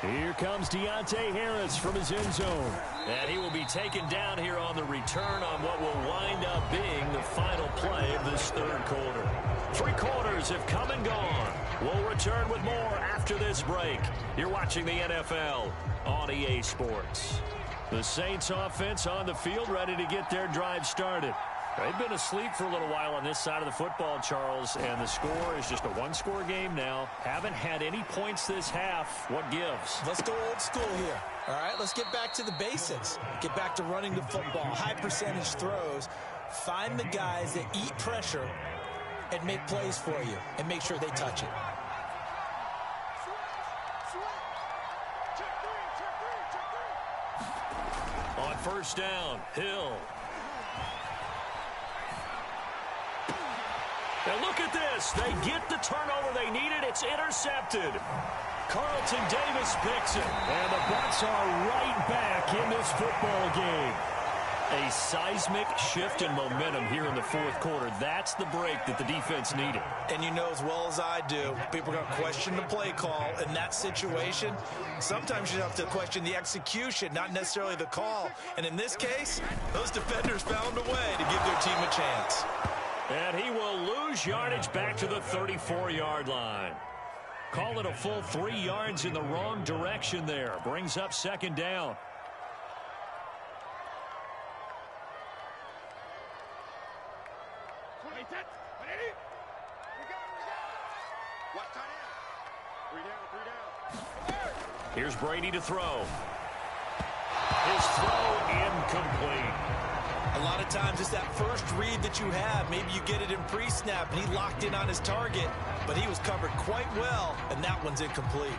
Here comes Deontay Harris from his end zone. And he will be taken down here on the return on what will wind up being the final play of this 3rd quarter. 3 quarters have come and gone. We'll return with more after this break. You're watching the NFL on EA Sports. The Saints offense on the field, ready to get their drive started. They've been asleep for a little while on this side of the football, Charles, and the score is just a 1-score game now. Haven't had any points this half. What gives? Let's go old school here. All right, let's get back to the basics. Get back to running the football, high percentage throws. Find the guys that eat pressure and make plays for you and make sure they touch it. On first down, Hill. And look at this. They get the turnover they needed. It's intercepted. Carlton Davis picks it. And the Bucs are right back in this football game. A seismic shift in momentum here in the 4th quarter. That's the break that the defense needed. And you know as well as I do, people are going to question the play call in that situation. Sometimes you have to question the execution, not necessarily the call. And in this case, those defenders found a way to give their team a chance. And he will lose yardage back to the 34-yard line. Call it a full 3 yards in the wrong direction there. Brings up second down. Here's Brady to throw. His throw incomplete. A lot of times it's that first read that you have. Maybe you get it in pre-snap, and he locked in on his target, but he was covered quite well, and that one's incomplete.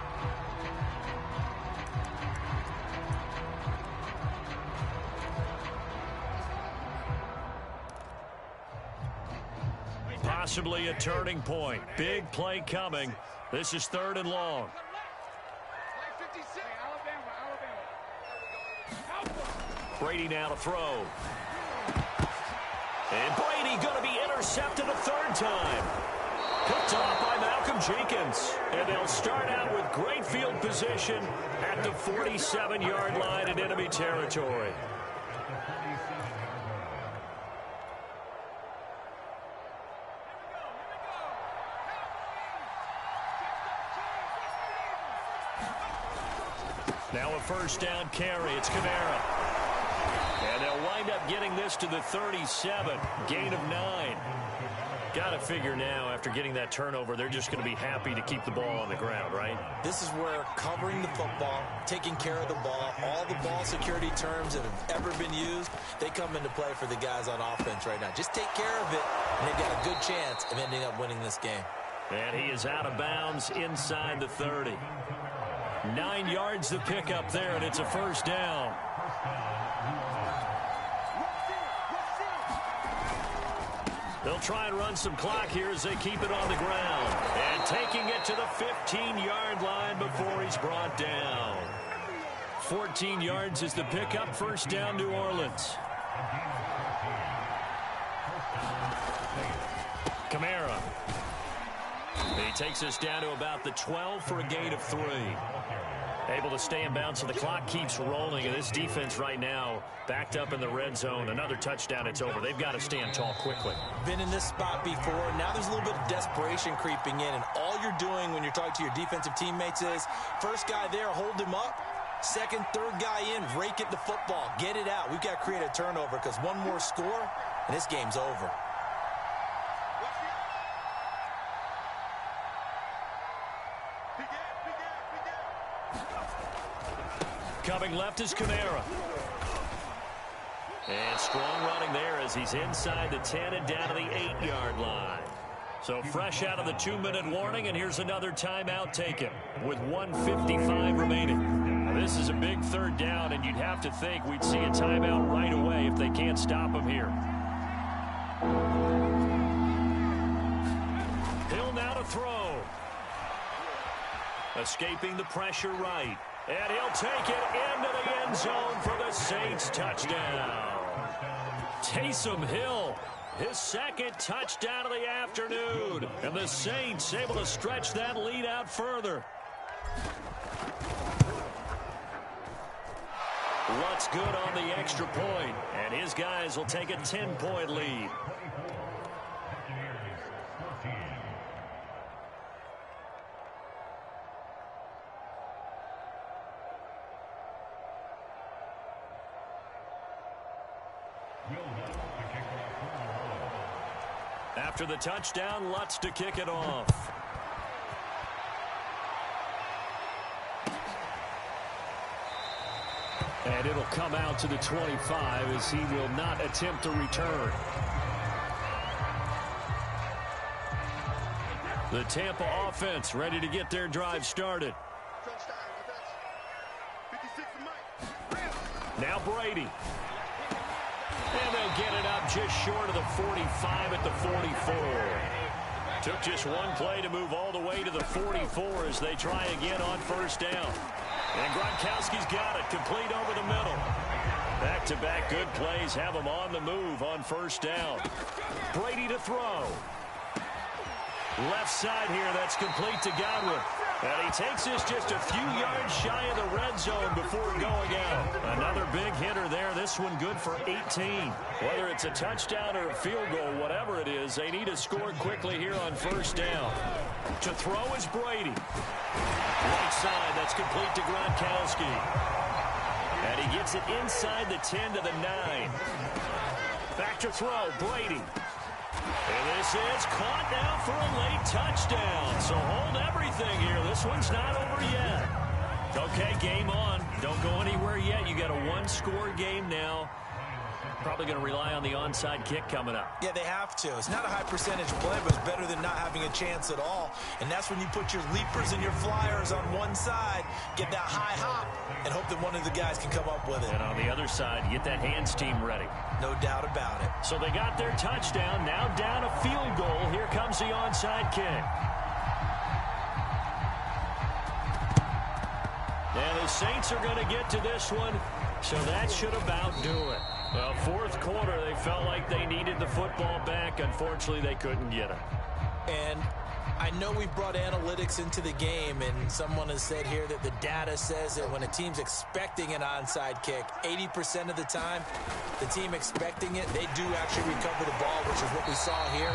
Possibly a turning point. Big play coming. This is 3rd and long. Brady now to throw. And Brady going to be intercepted a 3rd time. Picked off by Malcolm Jenkins. And they'll start out with great field position at the 47-yard line in enemy territory. Now a first down carry. It's Kamara. And they'll wind up getting this to the 37. Gain of 9. Got to figure now, after getting that turnover, they're just going to be happy to keep the ball on the ground, right? This is where covering the football, taking care of the ball, all the ball security terms that have ever been used, they come into play for the guys on offense right now. Just take care of it, and they've got a good chance of ending up winning this game. And he is out of bounds inside the 30. 9 yards to pick up there, and it's a first down. They'll try and run some clock here as they keep it on the ground. And taking it to the 15-yard line before he's brought down. 14 yards is the pickup. First down, New Orleans. Kamara. He takes us down to about the 12 for a gain of 3. Able to stay in bounds, so the clock keeps rolling. And this defense right now backed up in the red zone. Another touchdown, it's over. They've got to stand tall quickly. Been in this spot before. Now there's a little bit of desperation creeping in. And all you're doing when you're talking to your defensive teammates is, first guy there, hold him up. Second, third guy in, rake at the football. Get it out. We've got to create a turnover because one more score, and this game's over. Coming left is Kamara. And strong running there as he's inside the 10 and down to the 8-yard line. So fresh out of the 2-minute warning, and here's another timeout taken with 1:55 remaining. Now, this is a big 3rd down, and you'd have to think we'd see a timeout right away if they can't stop him here. Hill now to throw. Escaping the pressure right. And he'll take it into the end zone for the Saints touchdown. Taysom Hill, his 2nd touchdown of the afternoon. And the Saints able to stretch that lead out further. What's good on the extra point? And his guys will take a 10-point lead. After the touchdown, Lutz to kick it off. And it'll come out to the 25 as he will not attempt to return. The Tampa offense ready to get their drive started. Now Brady. And they'll get it up just short of the 45 at the 44. Took just one play to move all the way to the 44 as they try again on first down. And Gronkowski's got it, complete over the middle. Back-to-back good plays have him on the move on first down. Brady to throw. Left side here, that's complete to Godwin. And he takes us just a few yards shy of the red end zone before going out. Another big hitter there. This one good for 18. Whether it's a touchdown or a field goal, whatever it is, they need to score quickly here on first down. To throw is Brady. Right side, that's complete to Gronkowski. And he gets it inside the 10 to the 9. Back to throw, Brady. And this is caught now for a late touchdown. So hold everything here. This one's not over yet. Okay, game on. Don't go anywhere yet. You got a one-score game now. Probably going to rely on the onside kick coming up. Yeah, they have to. It's not a high percentage play, but it's better than not having a chance at all. And that's when you put your leapers and your flyers on one side, get that high hop, and hope that one of the guys can come up with it. And on the other side, get that hands team ready. No doubt about it. So they got their touchdown. Now down a field goal. Here comes the onside kick. And the Saints are going to get to this one, so that should about do it. Well, fourth quarter, they felt like they needed the football back. Unfortunately, they couldn't get it. And I know we brought analytics into the game, and someone has said here that the data says that when a team's expecting an onside kick, 80% of the time, the team expecting it, they do actually recover the ball, which is what we saw here.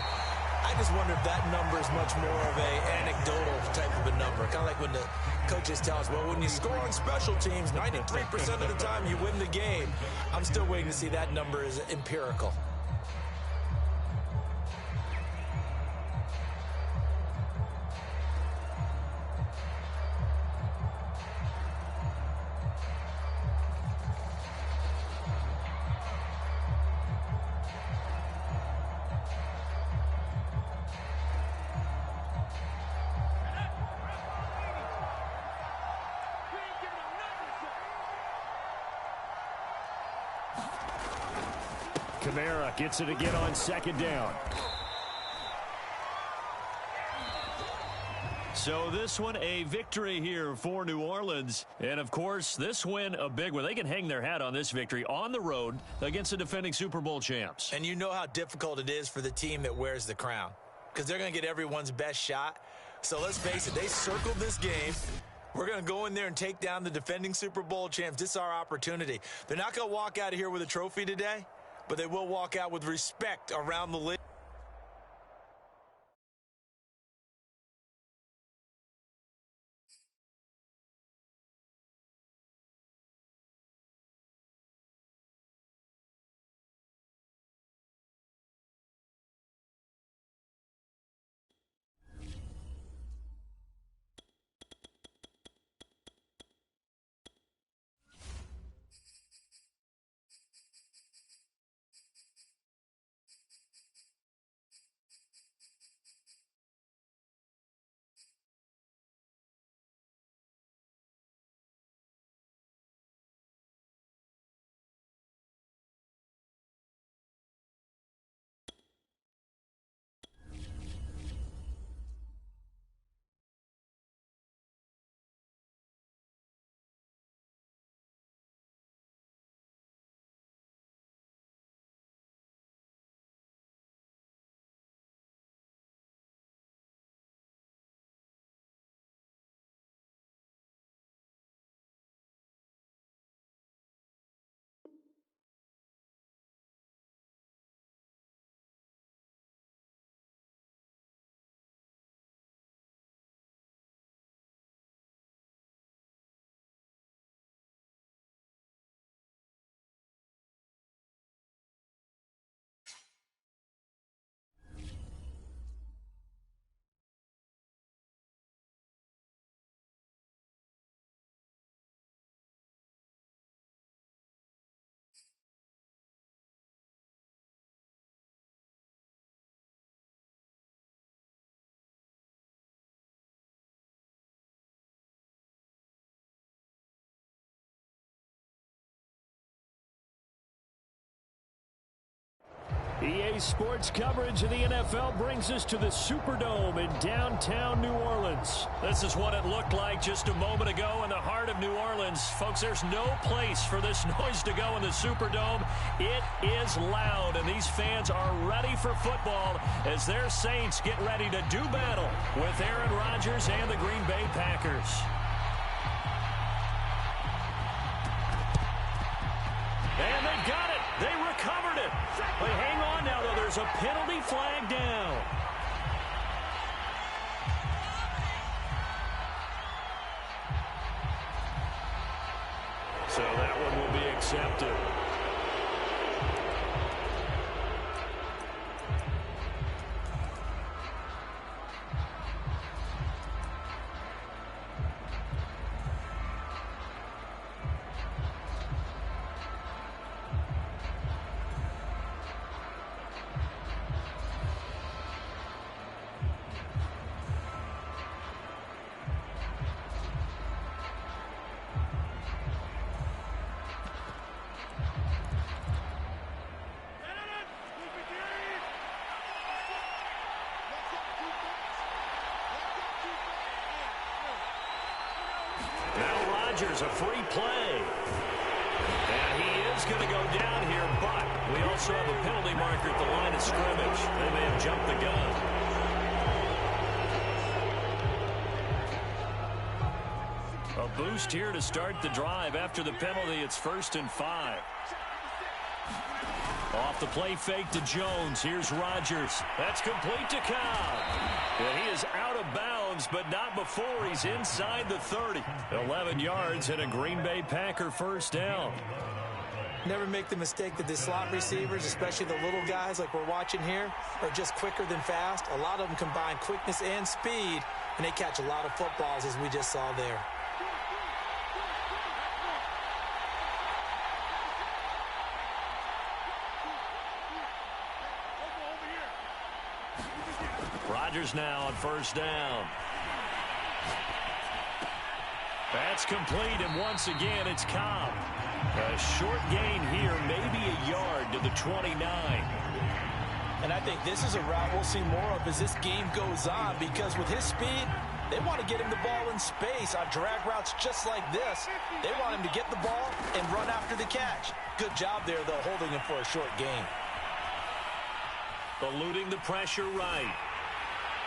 I just wonder if that number is much more of a anecdotal type of a number. Kind of like when the coaches tell us, well, when you score on special teams, 93% of the time you win the game. I'm still waiting to see that number is empirical. Kamara gets it again on second down. So this one a victory here for New Orleans. And, of course, this win a big one. They can hang their hat on this victory on the road against the defending Super Bowl champs. And you know how difficult it is for the team that wears the crown, because they're going to get everyone's best shot. So let's face it, they circled this game. We're going to go in there and take down the defending Super Bowl champs. This is our opportunity. They're not going to walk out of here with a trophy today, but they will walk out with respect around the league. EA Sports coverage of the NFL brings us to the Superdome in downtown New Orleans. This is what it looked like just a moment ago in the heart of New Orleans. Folks, there's no place for this noise to go in the Superdome. It is loud, and these fans are ready for football as their Saints get ready to do battle with Aaron Rodgers and the Green Bay Packers. it. But hang on now, though. There's a penalty flag down. So that one will be accepted. A free play. And he is going to go down here, but we also have a penalty marker at the line of scrimmage. They may have jumped the gun. A boost here to start the drive. After the penalty, it's 1st and 5. Off the play fake to Jones. Here's Rodgers. That's complete to Cobb. And he is out of bounds, but not before he's inside the 30. 11 yards and a Green Bay Packer first down. Never make the mistake that the slot receivers, especially the little guys like we're watching here, are just quicker than fast. A lot of them combine quickness and speed, and they catch a lot of footballs, as we just saw there. Rodgers now on first down. That's complete, and once again, it's Cobb. A short gain here, maybe a yard to the 29. And I think this is a route we'll see more of as this game goes on, because with his speed, they want to get him the ball in space on drag routes just like this. They want him to get the ball and run after the catch. Good job there, though, holding him for a short gain. Eluding the pressure right.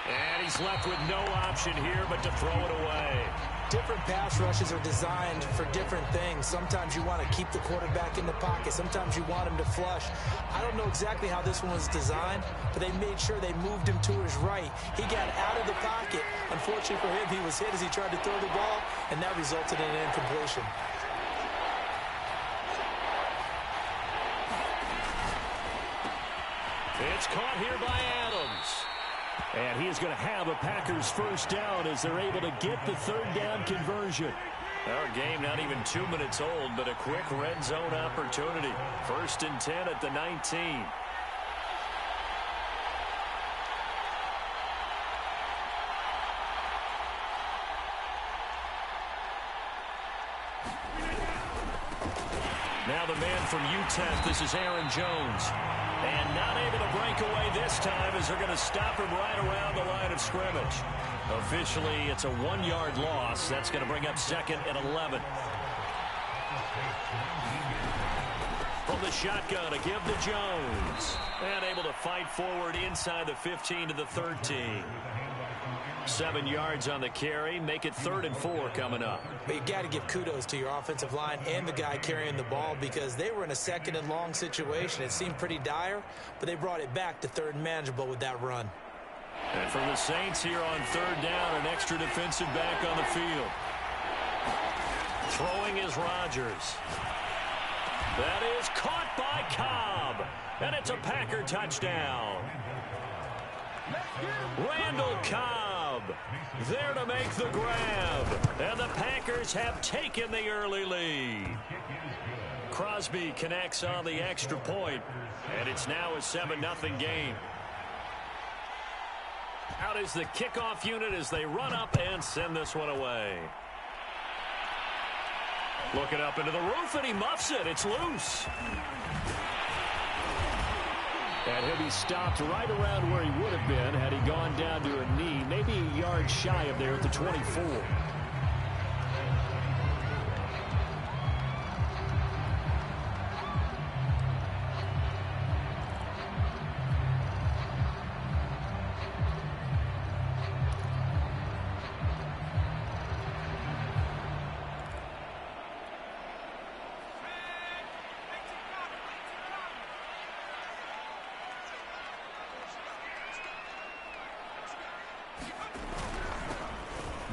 And he's left with no option here but to throw it away. Different pass rushes are designed for different things. Sometimes you want to keep the quarterback in the pocket. Sometimes you want him to flush. I don't know exactly how this one was designed, but they made sure they moved him to his right. He got out of the pocket. Unfortunately for him, he was hit as he tried to throw the ball, and that resulted in an incompletion. It's caught here by Adams. And he is going to have a Packers first down as they're able to get the third down conversion. Our game not even 2 minutes old, but a quick red zone opportunity. 1st and 10 at the 19. Now the man from UTEP, this is Aaron Jones. And not able to break away this time as they're going to stop him right around the line of scrimmage. Officially, it's a 1-yard loss. That's going to bring up 2nd and 11. From the shotgun, a give to Jones. And able to fight forward inside the 15 to the 13. 7 yards on the carry. Make it 3rd and 4 coming up. But you got to give kudos to your offensive line and the guy carrying the ball, because they were in a 2nd and long situation. It seemed pretty dire, but they brought it back to 3rd and manageable with that run. And for the Saints here on 3rd down, an extra defensive back on the field. Throwing is Rodgers. That is caught by Cobb. And it's a Packer touchdown. Randall Cobb there to make the grab. And the Packers have taken the early lead. Crosby connects on the extra point, and it's now a 7-0 game. Out is the kickoff unit as they run up and send this one away. Looking up into the roof, and he muffs it. It's loose. And he'll be stopped right around where he would have been had he gone down to a knee, maybe a yard shy of there at the 24.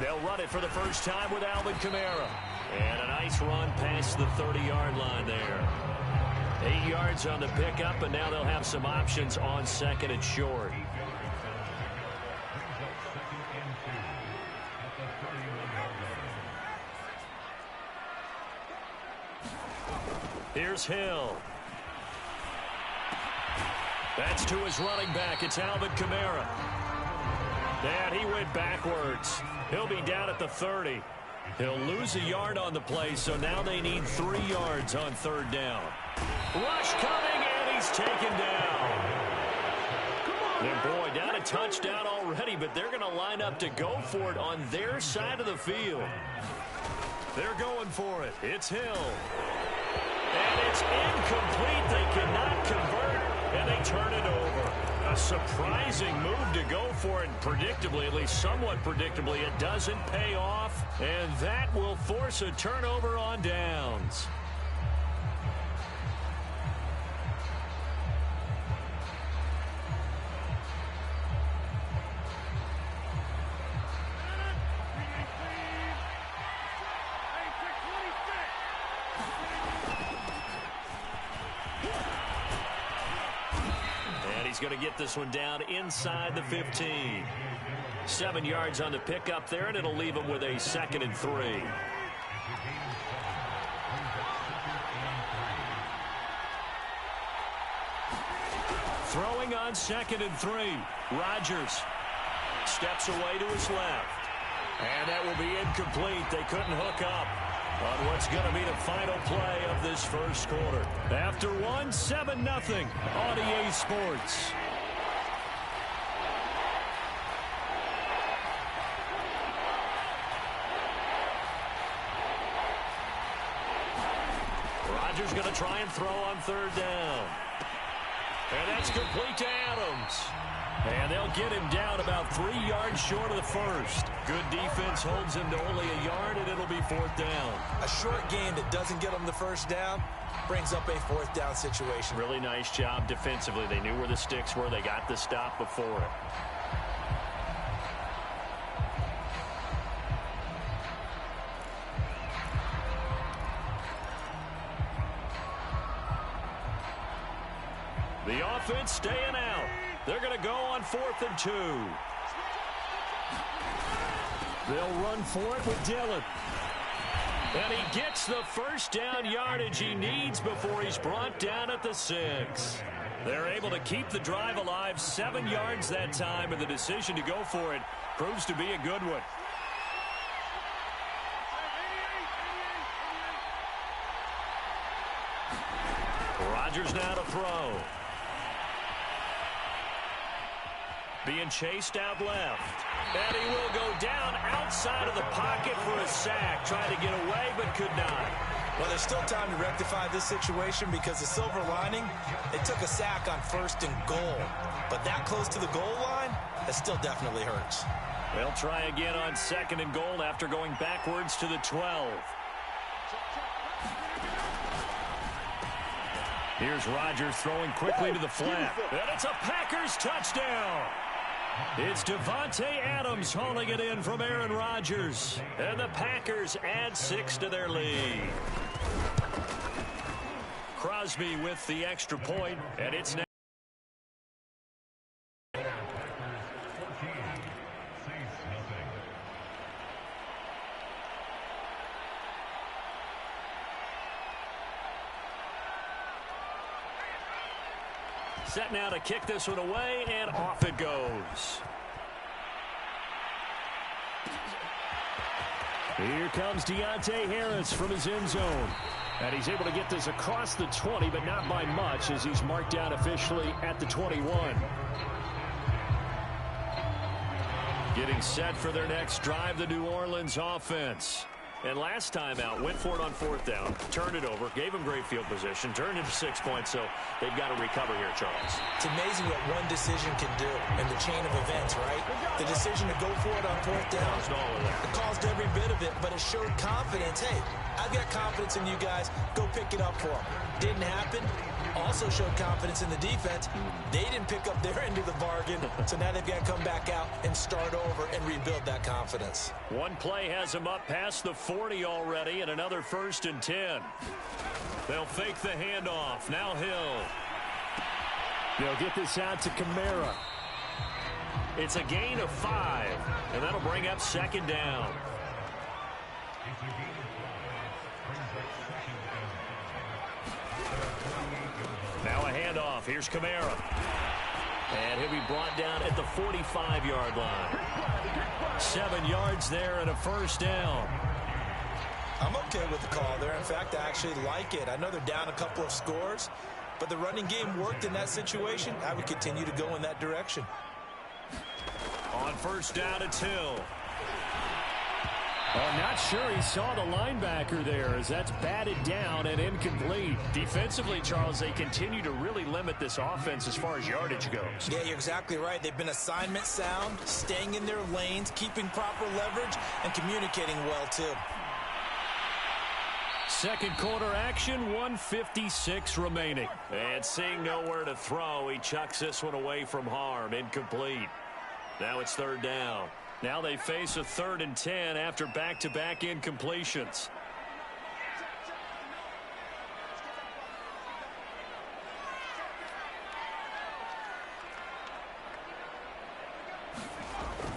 They'll run it for the first time with Alvin Kamara. And a nice run past the 30-yard line there. 8 yards on the pickup, and now they'll have some options on second and short. Here's Hill. That's to his running back. It's Alvin Kamara. And he went backwards. He'll be down at the 30. He'll lose a yard on the play, so now they need 3 yards on third down. Rush coming, and he's taken down. And boy, down a touchdown already, but they're going to line up to go for it on their side of the field. They're going for it. It's Hill. And it's incomplete. They cannot convert, and they turn it over. A surprising move to go for it. Predictably, at least somewhat predictably, it doesn't pay off, and that will force a turnover on downs. He's going to get this one down inside the 15. 7 yards on the pickup there, and it'll leave him with a 2nd and 3. Throwing on 2nd and 3. Rodgers steps away to his left. And that will be incomplete. They couldn't hook up on what's going to be the final play of this first quarter. After one, 7-0 on EA Sports. Rodgers going to try and throw on third down. And that's complete to Adams. And they'll get him down about 3 yards short of the first. Good defense holds him to only a yard, and it'll be 4th down. A short game that doesn't get them the first down brings up a 4th down situation. Really nice job defensively. They knew where the sticks were. They got the stop before it. The offense staying out. They're going to go on 4th and 2. They'll run for it with Dillon. And he gets the first down yardage he needs before he's brought down at the 6. They're able to keep the drive alive, 7 yards that time, and the decision to go for it proves to be a good one. Rodgers now to throw. Being chased out left. And he will go down outside of the pocket for a sack. Trying to get away, but could not. Well, there's still time to rectify this situation because the silver lining, it took a sack on 1st and goal. But that close to the goal line, that still definitely hurts. They'll try again on 2nd and goal after going backwards to the 12. Here's Rodgers throwing quickly to the flat. And it's a Packers touchdown. It's Davante Adams hauling it in from Aaron Rodgers. And the Packers add 6 to their lead. Crosby with the extra point, and it's now. Set now to kick this one away, and off it goes. Here comes Deontay Harris from his end zone. And he's able to get this across the 20, but not by much, as he's marked down officially at the 21. Getting set for their next drive, the New Orleans offense. And last time out, went for it on 4th down, turned it over, gave them great field position, turned it to 6 points, so they've got to recover here, Charles. It's amazing what one decision can do in the chain of events, right? The decision to go for it on 4th down. Caused all of that. It caused every bit of it, but it showed confidence. Hey, I've got confidence in you guys. Go pick it up for them. Didn't happen. Also showed confidence in the defense. They didn't pick up their end of the bargain, so now they've got to come back out and start over and rebuild that confidence. One play has them up past the 40 already, and another 1st and 10. They'll fake the handoff. Now Hill. They'll get this out to Kamara. It's a gain of 5, and that'll bring up 2nd down. Now a handoff. Here's Kamara. And he'll be brought down at the 45-yard line. 7 yards there and a 1st down. I'm okay with the call there. In fact, I actually like it. I know they're down a couple of scores, but the running game worked in that situation. I would continue to go in that direction. On 1st down, it's Hill. I'm not sure he saw the linebacker there as that's batted down and incomplete. Defensively, Charles, they continue to really limit this offense as far as yardage goes. Yeah, you're exactly right. They've been assignment sound, staying in their lanes, keeping proper leverage, and communicating well, too. 2nd quarter action, 1:56 remaining. And seeing nowhere to throw, he chucks this one away from harm. Incomplete. Now it's 3rd down. Now they face a 3rd and 10 after back-to-back incompletions.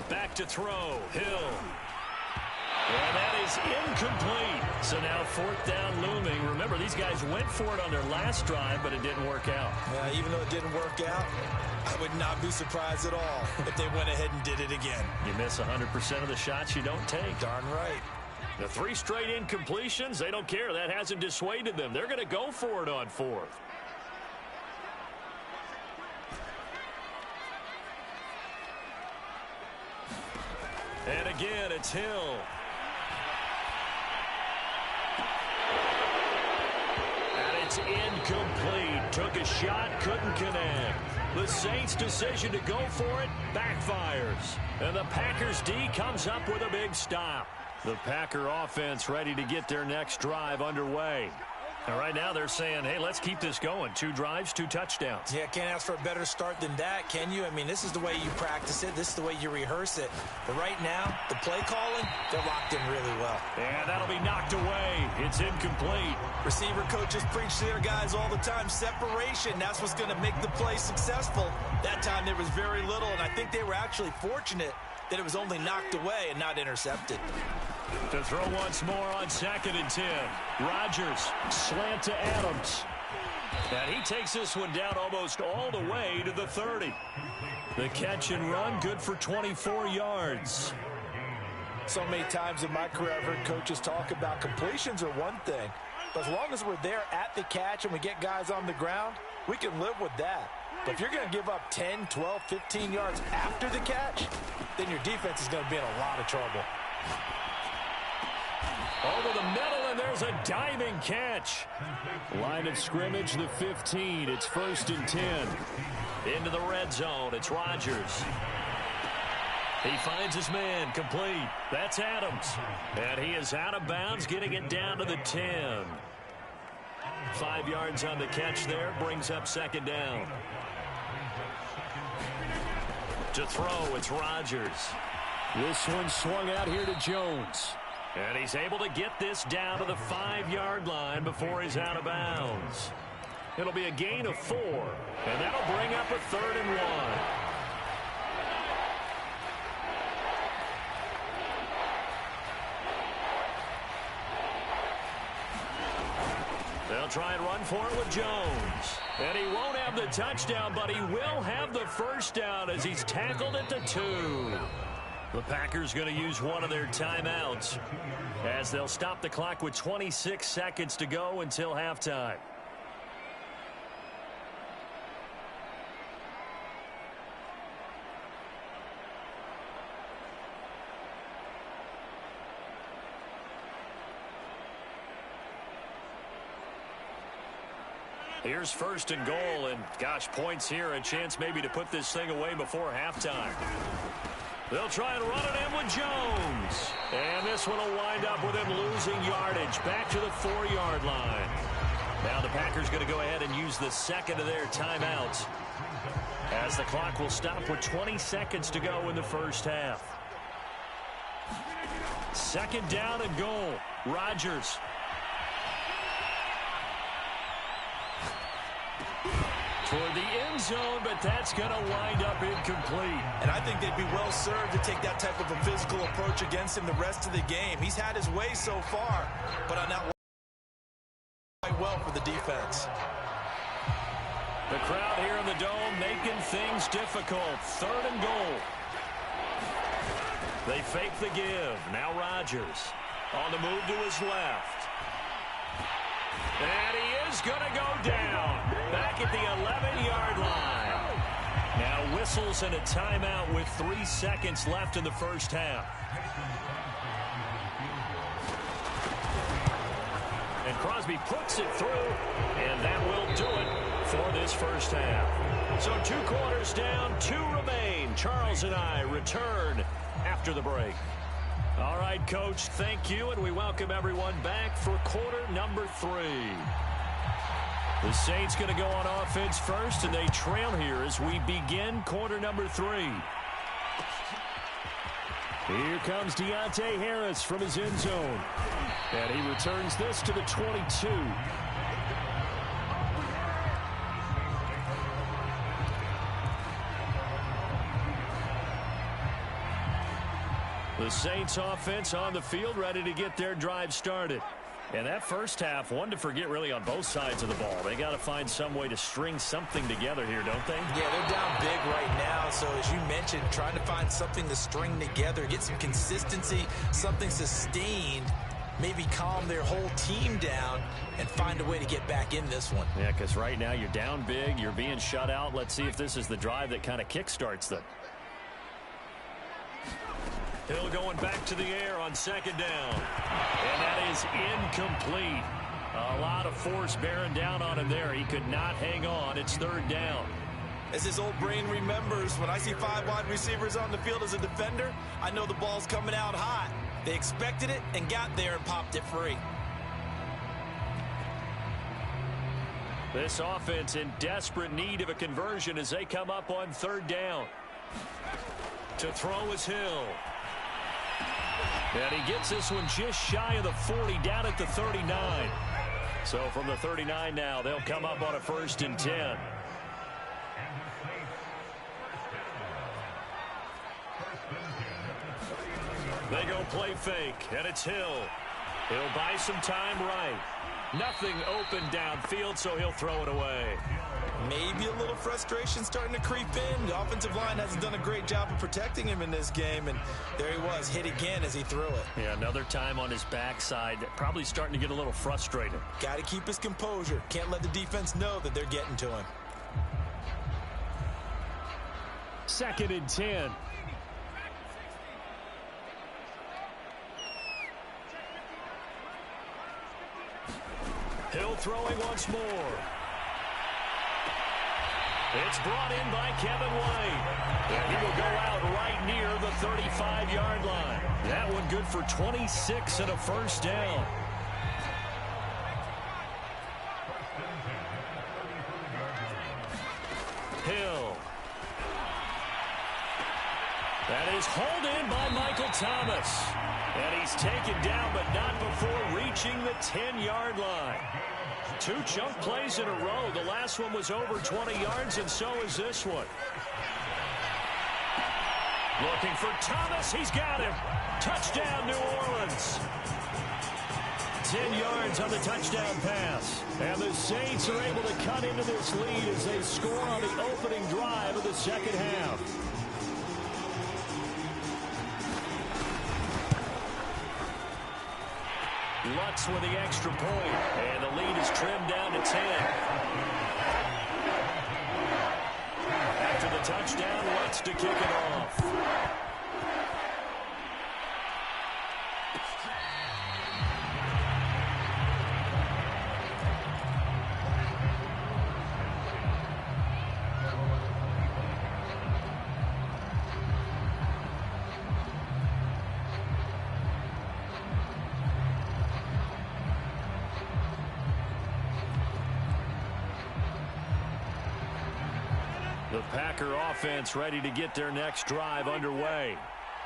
Back to throw. Hill. And that is incomplete. So now 4th down looming. Remember, these guys went for it on their last drive, but it didn't work out. Yeah, even though it didn't work out, I would not be surprised at all if they went ahead and did it again. You miss 100% of the shots you don't take. Darn right. The 3 straight incompletions, they don't care. That hasn't dissuaded them. They're going to go for it on 4th. And again, it's Hill. And it's incomplete. Took a shot, couldn't connect. The Saints' decision to go for it backfires. And the Packers D comes up with a big stop. The Packer offense ready to get their next drive underway. And right now they're saying, hey, let's keep this going. 2 drives, 2 touchdowns. Yeah, can't ask for a better start than that, can you? I mean, this is the way you practice it. This is the way you rehearse it. But right now, the play calling, they're locked in really well. And that'll be knocked away. It's incomplete. Receiver coaches preach to their guys all the time. Separation, that's what's going to make the play successful. That time there was very little, and I think they were actually fortunate that it was only knocked away and not intercepted. To throw once more on 2nd and 10. Rodgers, slant to Adams. And he takes this one down almost all the way to the 30. The catch and run, good for 24 yards. So many times in my career, I've heard coaches talk about completions are one thing. But as long as we're there at the catch and we get guys on the ground, we can live with that. But if you're going to give up 10, 12, 15 yards after the catch, then your defense is going to be in a lot of trouble. Over the middle, and there's a diving catch. Line of scrimmage, the 15. It's 1st and 10. Into the red zone. It's Rodgers. He finds his man, complete. That's Adams. And he is out of bounds, getting it down to the 10. 5 yards on the catch there, brings up 2nd down. To throw, it's Rodgers. This one swung out here to Jones. And he's able to get this down to the 5-yard line before he's out of bounds. It'll be a gain of 4, and that'll bring up a 3rd and 1. They'll try and run for it with Jones. And he won't have the touchdown, but he will have the 1st down as he's tackled at the 2. The Packers going to use one of their timeouts as they'll stop the clock with 26 seconds to go until halftime. Here's 1st and goal, and gosh, points here, a chance maybe to put this thing away before halftime. They'll try and run it in with Jones. And this one will wind up with him losing yardage back to the 4-yard line. Now the Packers going to go ahead and use the second of their timeouts, as the clock will stop with 20 seconds to go in the first half. 2nd down and goal. Rodgers. Toward the end zone, but that's going to wind up incomplete. And I think they'd be well served to take that type of a physical approach against him the rest of the game. He's had his way so far, but on that one, quite well for the defense. The crowd here in the dome making things difficult. 3rd and goal. They fake the give. Now Rodgers on the move to his left. And he is going to go down back at the 11-yard line. Now whistles and a timeout with 3 seconds left in the first half. And Crosby puts it through, and that will do it for this first half. So 2 quarters down, 2 remain. Charles and I return after the break. All right, Coach, thank you, and we welcome everyone back for quarter number 3. The Saints going to go on offense first, and they trail here as we begin quarter number 3. Here comes Deontay Harris from his end zone. And he returns this to the 22. The Saints offense on the field, ready to get their drive started. And that first half, one to forget really on both sides of the ball. They got to find some way to string something together here, don't they? Yeah, they're down big right now. So as you mentioned, trying to find something to string together, get some consistency, something sustained, maybe calm their whole team down and find a way to get back in this one. Yeah, because right now you're down big, you're being shut out. Let's see if this is the drive that kind of kickstarts them. Hill going back to the air on 2nd down. And that is incomplete. A lot of force bearing down on him there. He could not hang on. It's 3rd down. As his old brain remembers, when I see 5 wide receivers on the field as a defender, I know the ball's coming out hot. They expected it and got there and popped it free. This offense in desperate need of a conversion as they come up on 3rd down. To throw is Hill. And he gets this one just shy of the 40, down at the 39. So from the 39 now, they'll come up on a 1st and 10. They go play fake, and it's Hill. He'll buy some time right. Nothing open downfield, so he'll throw it away. Maybe a little frustration starting to creep in. The offensive line hasn't done a great job of protecting him in this game, and there he was, hit again as he threw it. Yeah, another time on his backside, probably starting to get a little frustrated. Got to keep his composure. Can't let the defense know that they're getting to him. 2nd and 10. Hill throwing once more. It's brought in by Kevin White. And he will go out right near the 35-yard line. That one good for 26 and a 1st down. Hill. That is hauled in by Michael Thomas. And he's taken down, but not before reaching the 10-yard line. 2 chunk plays in a row. The last one was over 20 yards, and so is this one. Looking for Thomas. He's got him. Touchdown, New Orleans. 10 yards on the touchdown pass. And the Saints are able to cut into this lead as they score on the opening drive of the second half. Lutz with the extra point, and the lead is trimmed down to 10. After the touchdown, Lutz to kick it off. The Packer offense ready to get their next drive underway.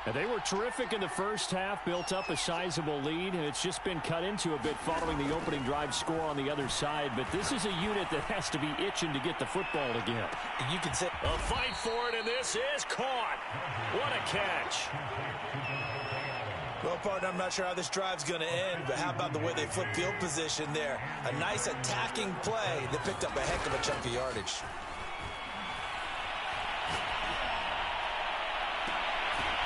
And they were terrific in the first half, built up a sizable lead, and it's just been cut into a bit following the opening drive score on the other side. But this is a unit that has to be itching to get the football again. You can say a fight for it, and this is caught. What a catch. Well, partner, I'm not sure how this drive's going to end, but how about the way they flip field position there? A nice attacking play that picked up a heck of a chunk of yardage.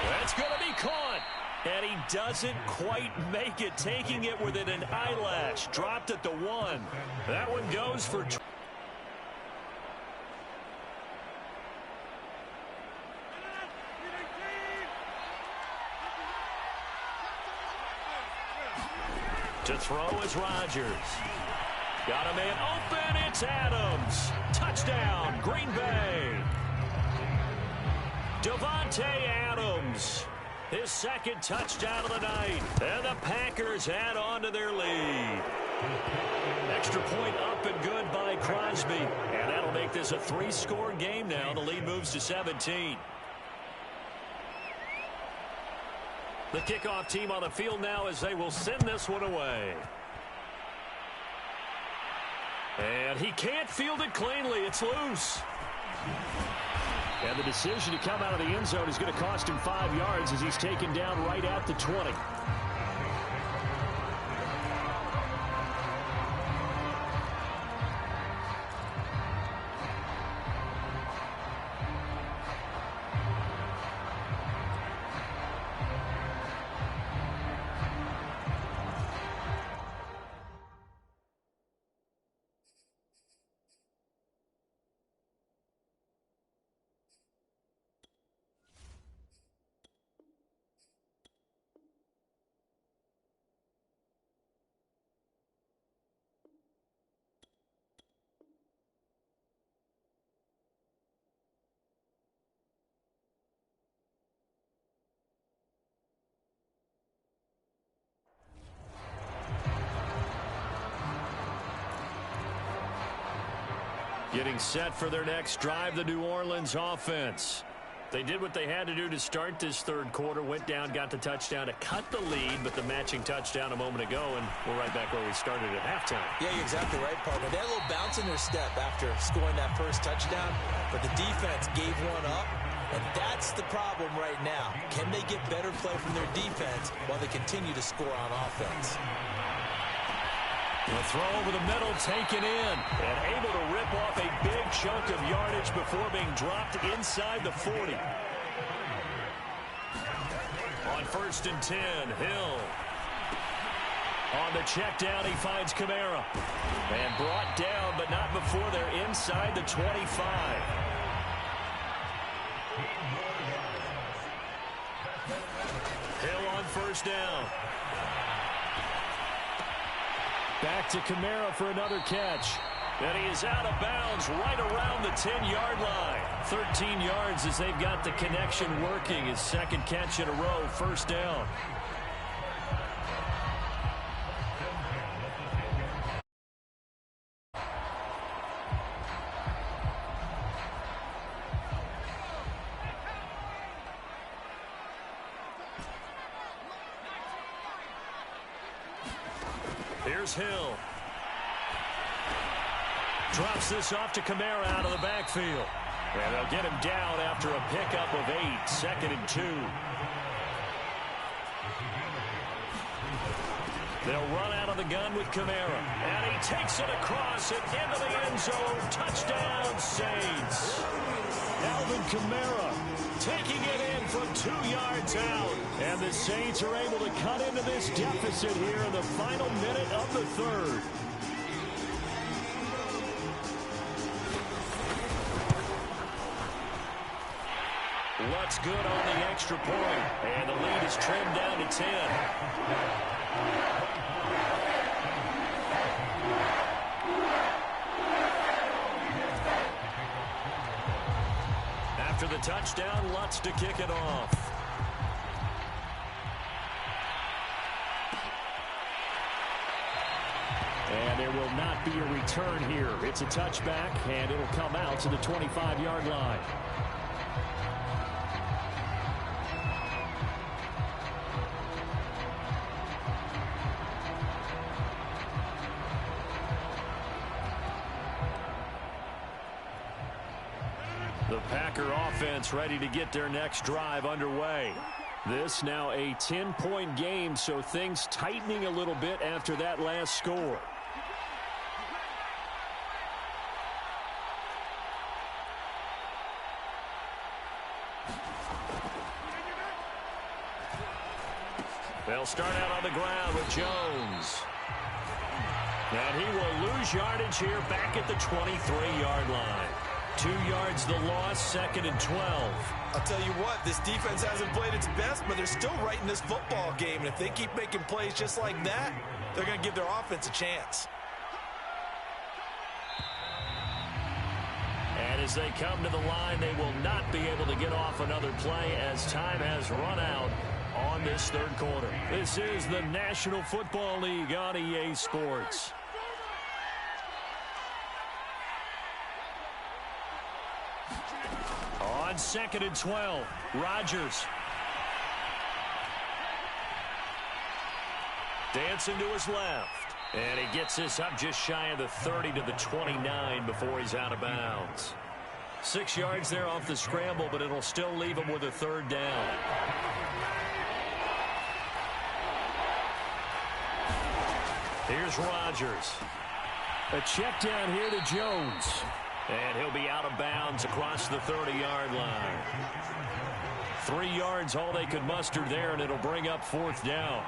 That's going to be caught. And he doesn't quite make it, taking it within an eyelash. Dropped at the 1. That one goes for... To throw is Rodgers. Got a man open. It's Adams. Touchdown, Green Bay. Devontae Adams, his second touchdown of the night. And the Packers add on to their lead. Extra point up and good by Crosby. And that'll make this a 3-score game now. The lead moves to 17. The kickoff team on the field now as they will send this one away. And he can't field it cleanly. It's loose. And the decision to come out of the end zone is going to cost him 5 yards as he's taken down right at the 20. Getting set for their next drive, the New Orleans offense. They did what they had to do to start this third quarter, went down, got the touchdown to cut the lead, but the matching touchdown a moment ago, and we're right back where we started at halftime. Yeah, you're exactly right, partner. They had a little bounce in their step after scoring that first touchdown, but the defense gave one up, and that's the problem right now. Can they get better play from their defense while they continue to score on offense? The throw over the middle, taken in, and able to rip off a big chunk of yardage before being dropped inside the 40. On 1st and 10, Hill. On the check down, he finds Kamara. And brought down, but not before they're inside the 25. Hill on 1st down. Back to Kamara for another catch. And he is out of bounds right around the 10-yard line. 13 yards as they've got the connection working. His second catch in a row, 1st down. Here's Hill. Drops this off to Kamara out of the backfield. And they'll get him down after a pickup of 8. 2nd and 2. They'll run out of the gun with Kamara. And he takes it across and into the end zone. Touchdown, Saints. Alvin Kamara Taking it in from 2 yards out. And the Saints are able to cut into this deficit here in the final minute of the third. Looks good on the extra point. And the lead is trimmed down to 10. After the touchdown, Lutz to kick it off. And there will will not be a return here. It's a touchback, and it'll come out to the 25-yard line. The Packer offense ready to get their next drive underway. This now a 10-point game, so things tightening a little bit after that last score. They'll start out on the ground with Jones. And he will lose yardage here back at the 23-yard line. 2 yards the loss, 2nd and 12. I'll tell you what, this defense hasn't played its best, but they're still right in this football game. And if they keep making plays just like that, they're going to give their offense a chance. And as they come to the line, they will not be able to get off another play as time has run out on this third quarter. This is the National Football League on EA Sports. On 2nd and 12, Rodgers. Dancing to his left. And he gets this up just shy of the 30 to the 29 before he's out of bounds. 6 yards there off the scramble, but it'll still leave him with a third down. Here's Rodgers. A check down here to Jones. And he'll be out of bounds across the 30-yard line. 3 yards, all they could muster there, and it'll bring up 4th down.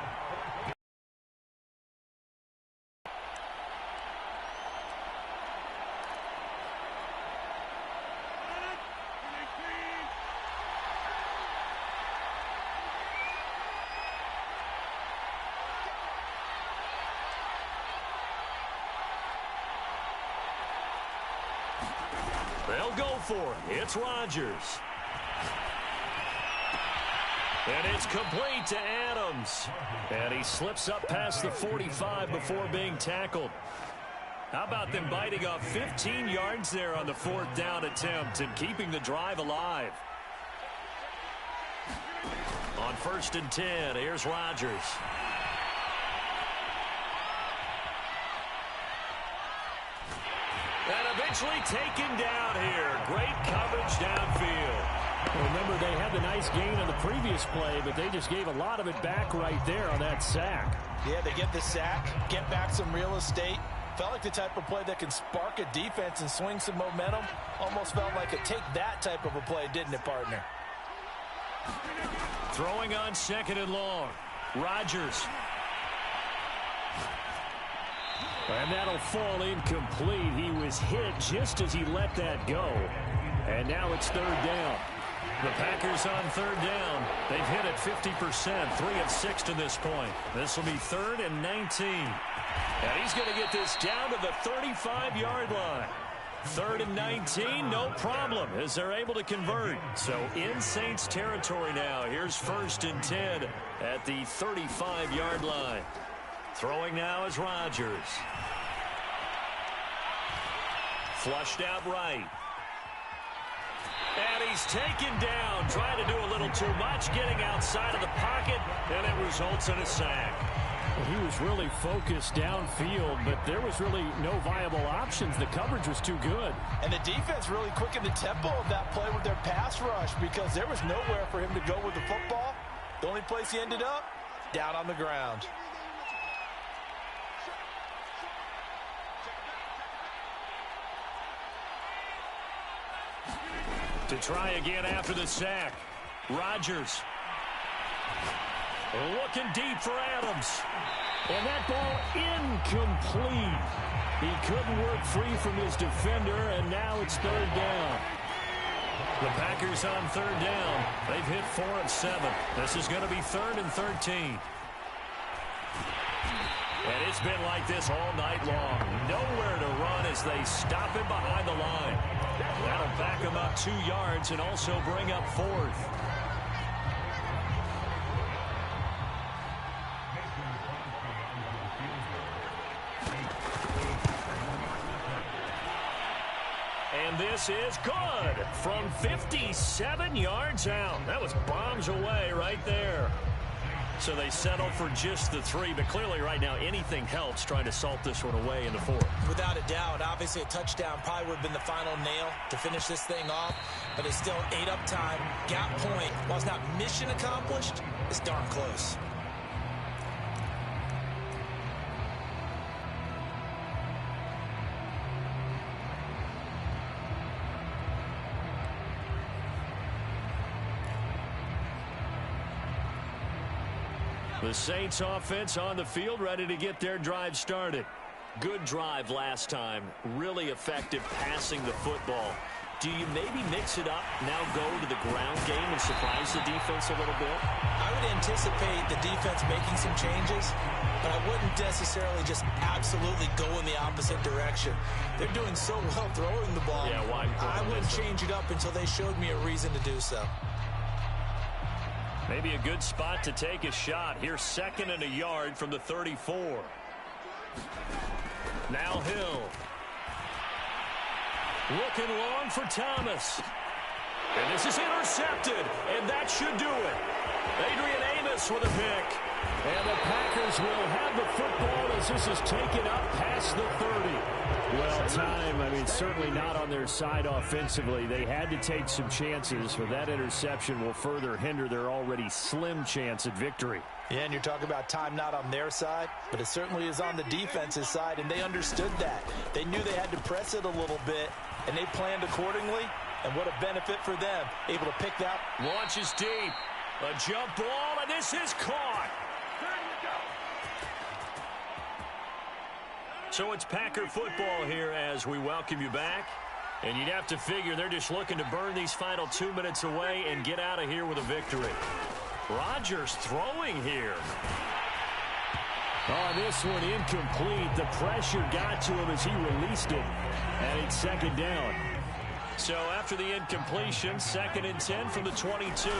They'll go for it. It's Rodgers. And it's complete to Adams. And he slips up past the 45 before being tackled. How about them biting off 15 yards there on the 4th down attempt and keeping the drive alive? On 1st and 10, here's Rodgers. And eventually taken down here. Great coverage downfield. Remember, they had the nice gain on the previous play, but they just gave a lot of it back right there on that sack. Yeah, they get the sack, get back some real estate. Felt like the type of play that can spark a defense and swing some momentum. Almost felt like a take that type of a play, didn't it, partner? Throwing on 2nd and long. Rodgers. And that'll fall incomplete. He was hit just as he let that go. And now it's 3rd down. The Packers on 3rd down. They've hit it 50%, 3 of 6 to this point. This will be 3rd and 19. And he's going to get this down to the 35-yard line. 3rd and 19, no problem, as they're able to convert. So in Saints territory now. Here's 1st and 10 at the 35-yard line. Throwing now is Rodgers. Flushed out right. And he's taken down, trying to do a little too much, getting outside of the pocket, and it results in a sack. Well, he was really focused downfield, but there was really no viable options. The coverage was too good. And the defense really quickened the tempo of that play with their pass rush because there was nowhere for him to go with the football. The only place he ended up, down on the ground. To try again after the sack. Rodgers. Looking deep for Adams. And that ball incomplete. He couldn't work free from his defender, and now it's 3rd down. The Packers on 3rd down. They've hit 4 of 7. This is going to be 3rd and 13. And it's been like this all night long. Nowhere to run as they stop him behind the line. That'll back him up 2 yards and also bring up 4th. this is good from 57 yards out. That was bombs away right there. So they settle for just the 3, but clearly right now anything helps trying to salt this one away in the 4th. Without a doubt, obviously a touchdown probably would have been the final nail to finish this thing off, but it's still 8 up time, got point. While it's not mission accomplished, it's darn close. The Saints offense on the field, ready to get their drive started. Good drive last time. Really effective passing the football. Do you maybe mix it up, now go to the ground game and surprise the defense a little bit? I would anticipate the defense making some changes, but I wouldn't necessarily just absolutely go in the opposite direction. They're doing so well throwing the ball. Yeah, why? I wouldn't change it up until they showed me a reason to do so. Maybe a good spot to take a shot. Here's 2nd and a yard from the 34. Now Hill. Looking long for Thomas. And this is intercepted. And that should do it. Adrian Amos with a pick. And the Packers will have the football as this is taken up past the 30. Well, time, I mean, certainly not on their side offensively. They had to take some chances, but that interception will further hinder their already slim chance at victory. Yeah, and you're talking about time not on their side, but it certainly is on the defense's side, and they understood that. They knew they had to press it a little bit, and they planned accordingly, and what a benefit for them, able to pick that. Launches deep. A jump ball, and this is caught. So it's Packer football here as we welcome you back. And you'd have to figure they're just looking to burn these final 2 minutes away and get out of here with a victory. Rodgers throwing here. Oh, this one incomplete. The pressure got to him as he released it. And it's 2nd down. So after the incompletion, 2nd and 10 from the 22.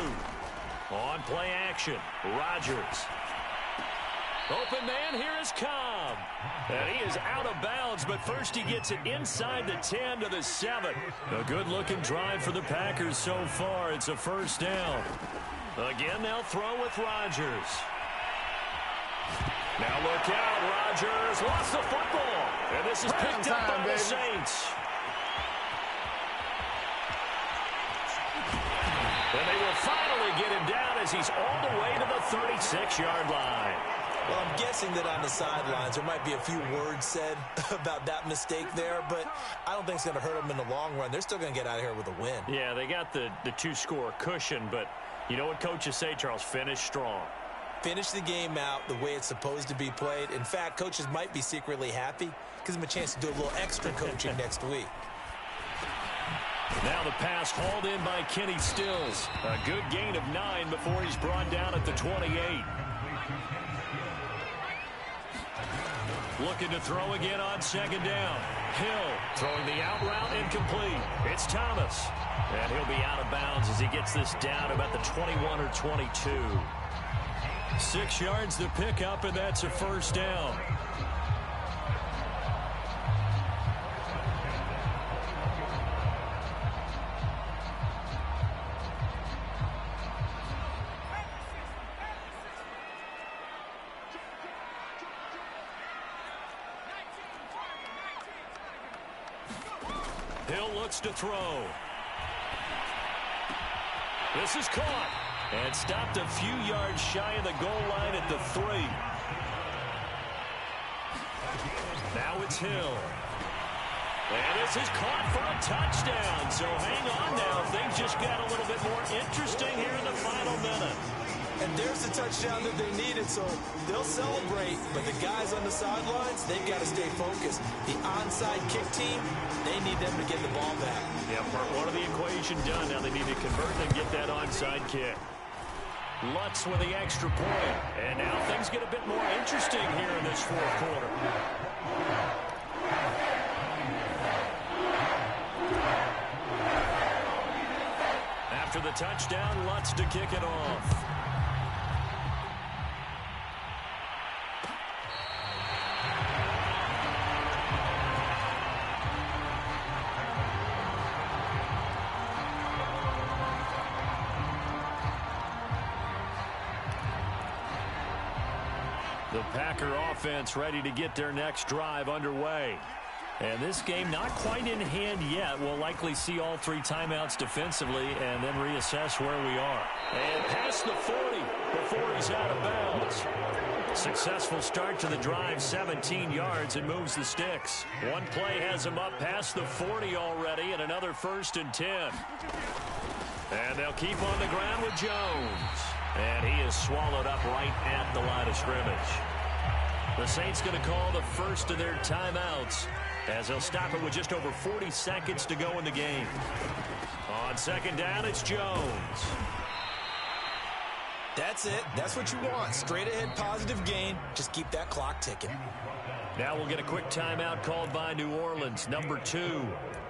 On play action, Rodgers. Open man, here is Cobb. And he is out of bounds, but first he gets it inside the 10 to the 7. A good-looking drive for the Packers so far. It's a 1st down. Again, they'll throw with Rodgers. Now look out, Rodgers lost the football. And this is picked up by the Saints. And they will finally get him down as he's all the way to the 36-yard line. Well, I'm guessing that on the sidelines there might be a few words said about that mistake there, but I don't think it's going to hurt them in the long run. They're still going to get out of here with a win. Yeah, they got the 2-score cushion, but you know what coaches say, Charles? Finish strong. Finish the game out the way it's supposed to be played. In fact, coaches might be secretly happy. Gives them a chance to do a little extra coaching next week. Now the pass hauled in by Kenny Stills. A good gain of 9 before he's brought down at the 28. Looking to throw again on 2nd down. Hill throwing the out route incomplete. It's Thomas. And he'll be out of bounds as he gets this down about the 21 or 22. 6 yards to pick up, and that's a 1st down. Hill looks to throw. This is caught and stopped a few yards shy of the goal line at the 3. Now it's Hill. And this is caught for a touchdown. So hang on now. Things just got a little bit more interesting here in the final minute. And there's the touchdown that they needed, so they'll celebrate. But the guys on the sidelines, they've got to stay focused. The onside kick team, they need them to get the ball back. Yeah, part 1 of the equation done. Now they need to convert and get that onside kick. Lutz with the extra point. And now things get a bit more interesting here in this 4th quarter. After the touchdown, Lutz to kick it off. The Packer offense ready to get their next drive underway. And this game not quite in hand yet. We'll likely see all 3 timeouts defensively and then reassess where we are. And past the 40 before he's out of bounds. Successful start to the drive, 17 yards, and moves the sticks. One play has him up past the 40 already, and another 1st and 10. And they'll keep on the ground with Jones. And he is swallowed up right at the line of scrimmage. The Saints going to call the first of their timeouts as they'll stop it with just over 40 seconds to go in the game. On 2nd down, it's Jones. That's it. That's what you want. Straight ahead positive gain. Just keep that clock ticking. Now we'll get a quick timeout called by New Orleans, number 2,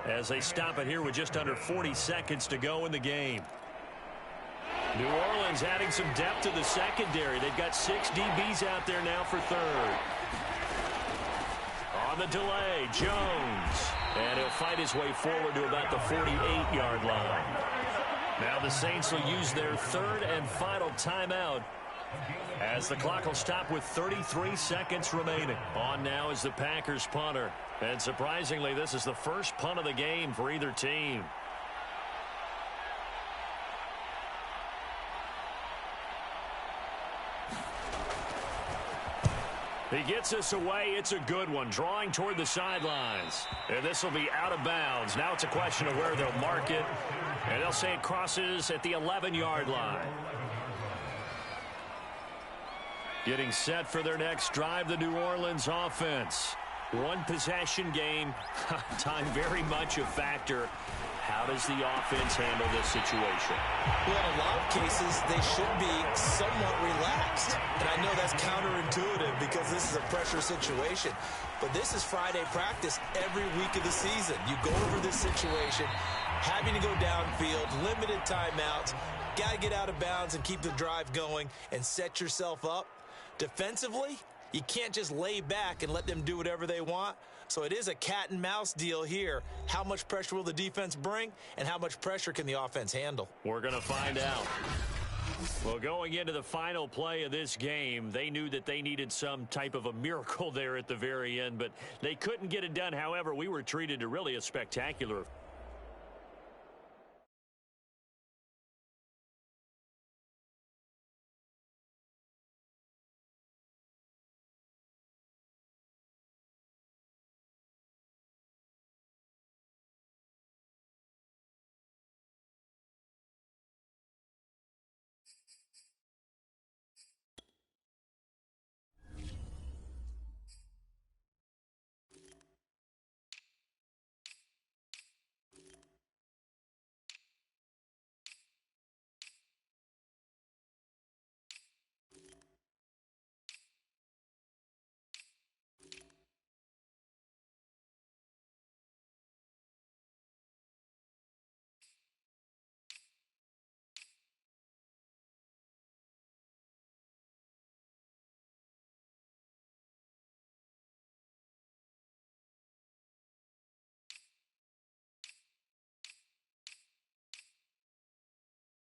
as they stop it here with just under 40 seconds to go in the game. New Orleans adding some depth to the secondary. They've got 6 DBs out there now for 3rd. On the delay, Jones. And he'll fight his way forward to about the 48-yard line. Now the Saints will use their 3rd and final timeout as the clock will stop with 33 seconds remaining. On now is the Packers punter. And surprisingly, this is the first punt of the game for either team. He gets us away. It's a good one, drawing toward the sidelines. And this will be out of bounds. Now it's a question of where they'll mark it. And they'll say it crosses at the 11-yard line. Getting set for their next drive, the New Orleans offense. 1 possession game. Time very much a factor. How does the offense handle this situation? Well, in a lot of cases, they should be somewhat relaxed. And I know that's counterintuitive because this is a pressure situation. But this is Friday practice every week of the season. You go over this situation, having to go downfield, limited timeouts, got to get out of bounds and keep the drive going and set yourself up. Defensively, you can't just lay back and let them do whatever they want. So it is a cat and mouse deal here. How much pressure will the defense bring, and how much pressure can the offense handle? We're going to find out. Well, going into the final play of this game, they knew that they needed some type of a miracle there at the very end, but they couldn't get it done. However, we were treated to really a spectacular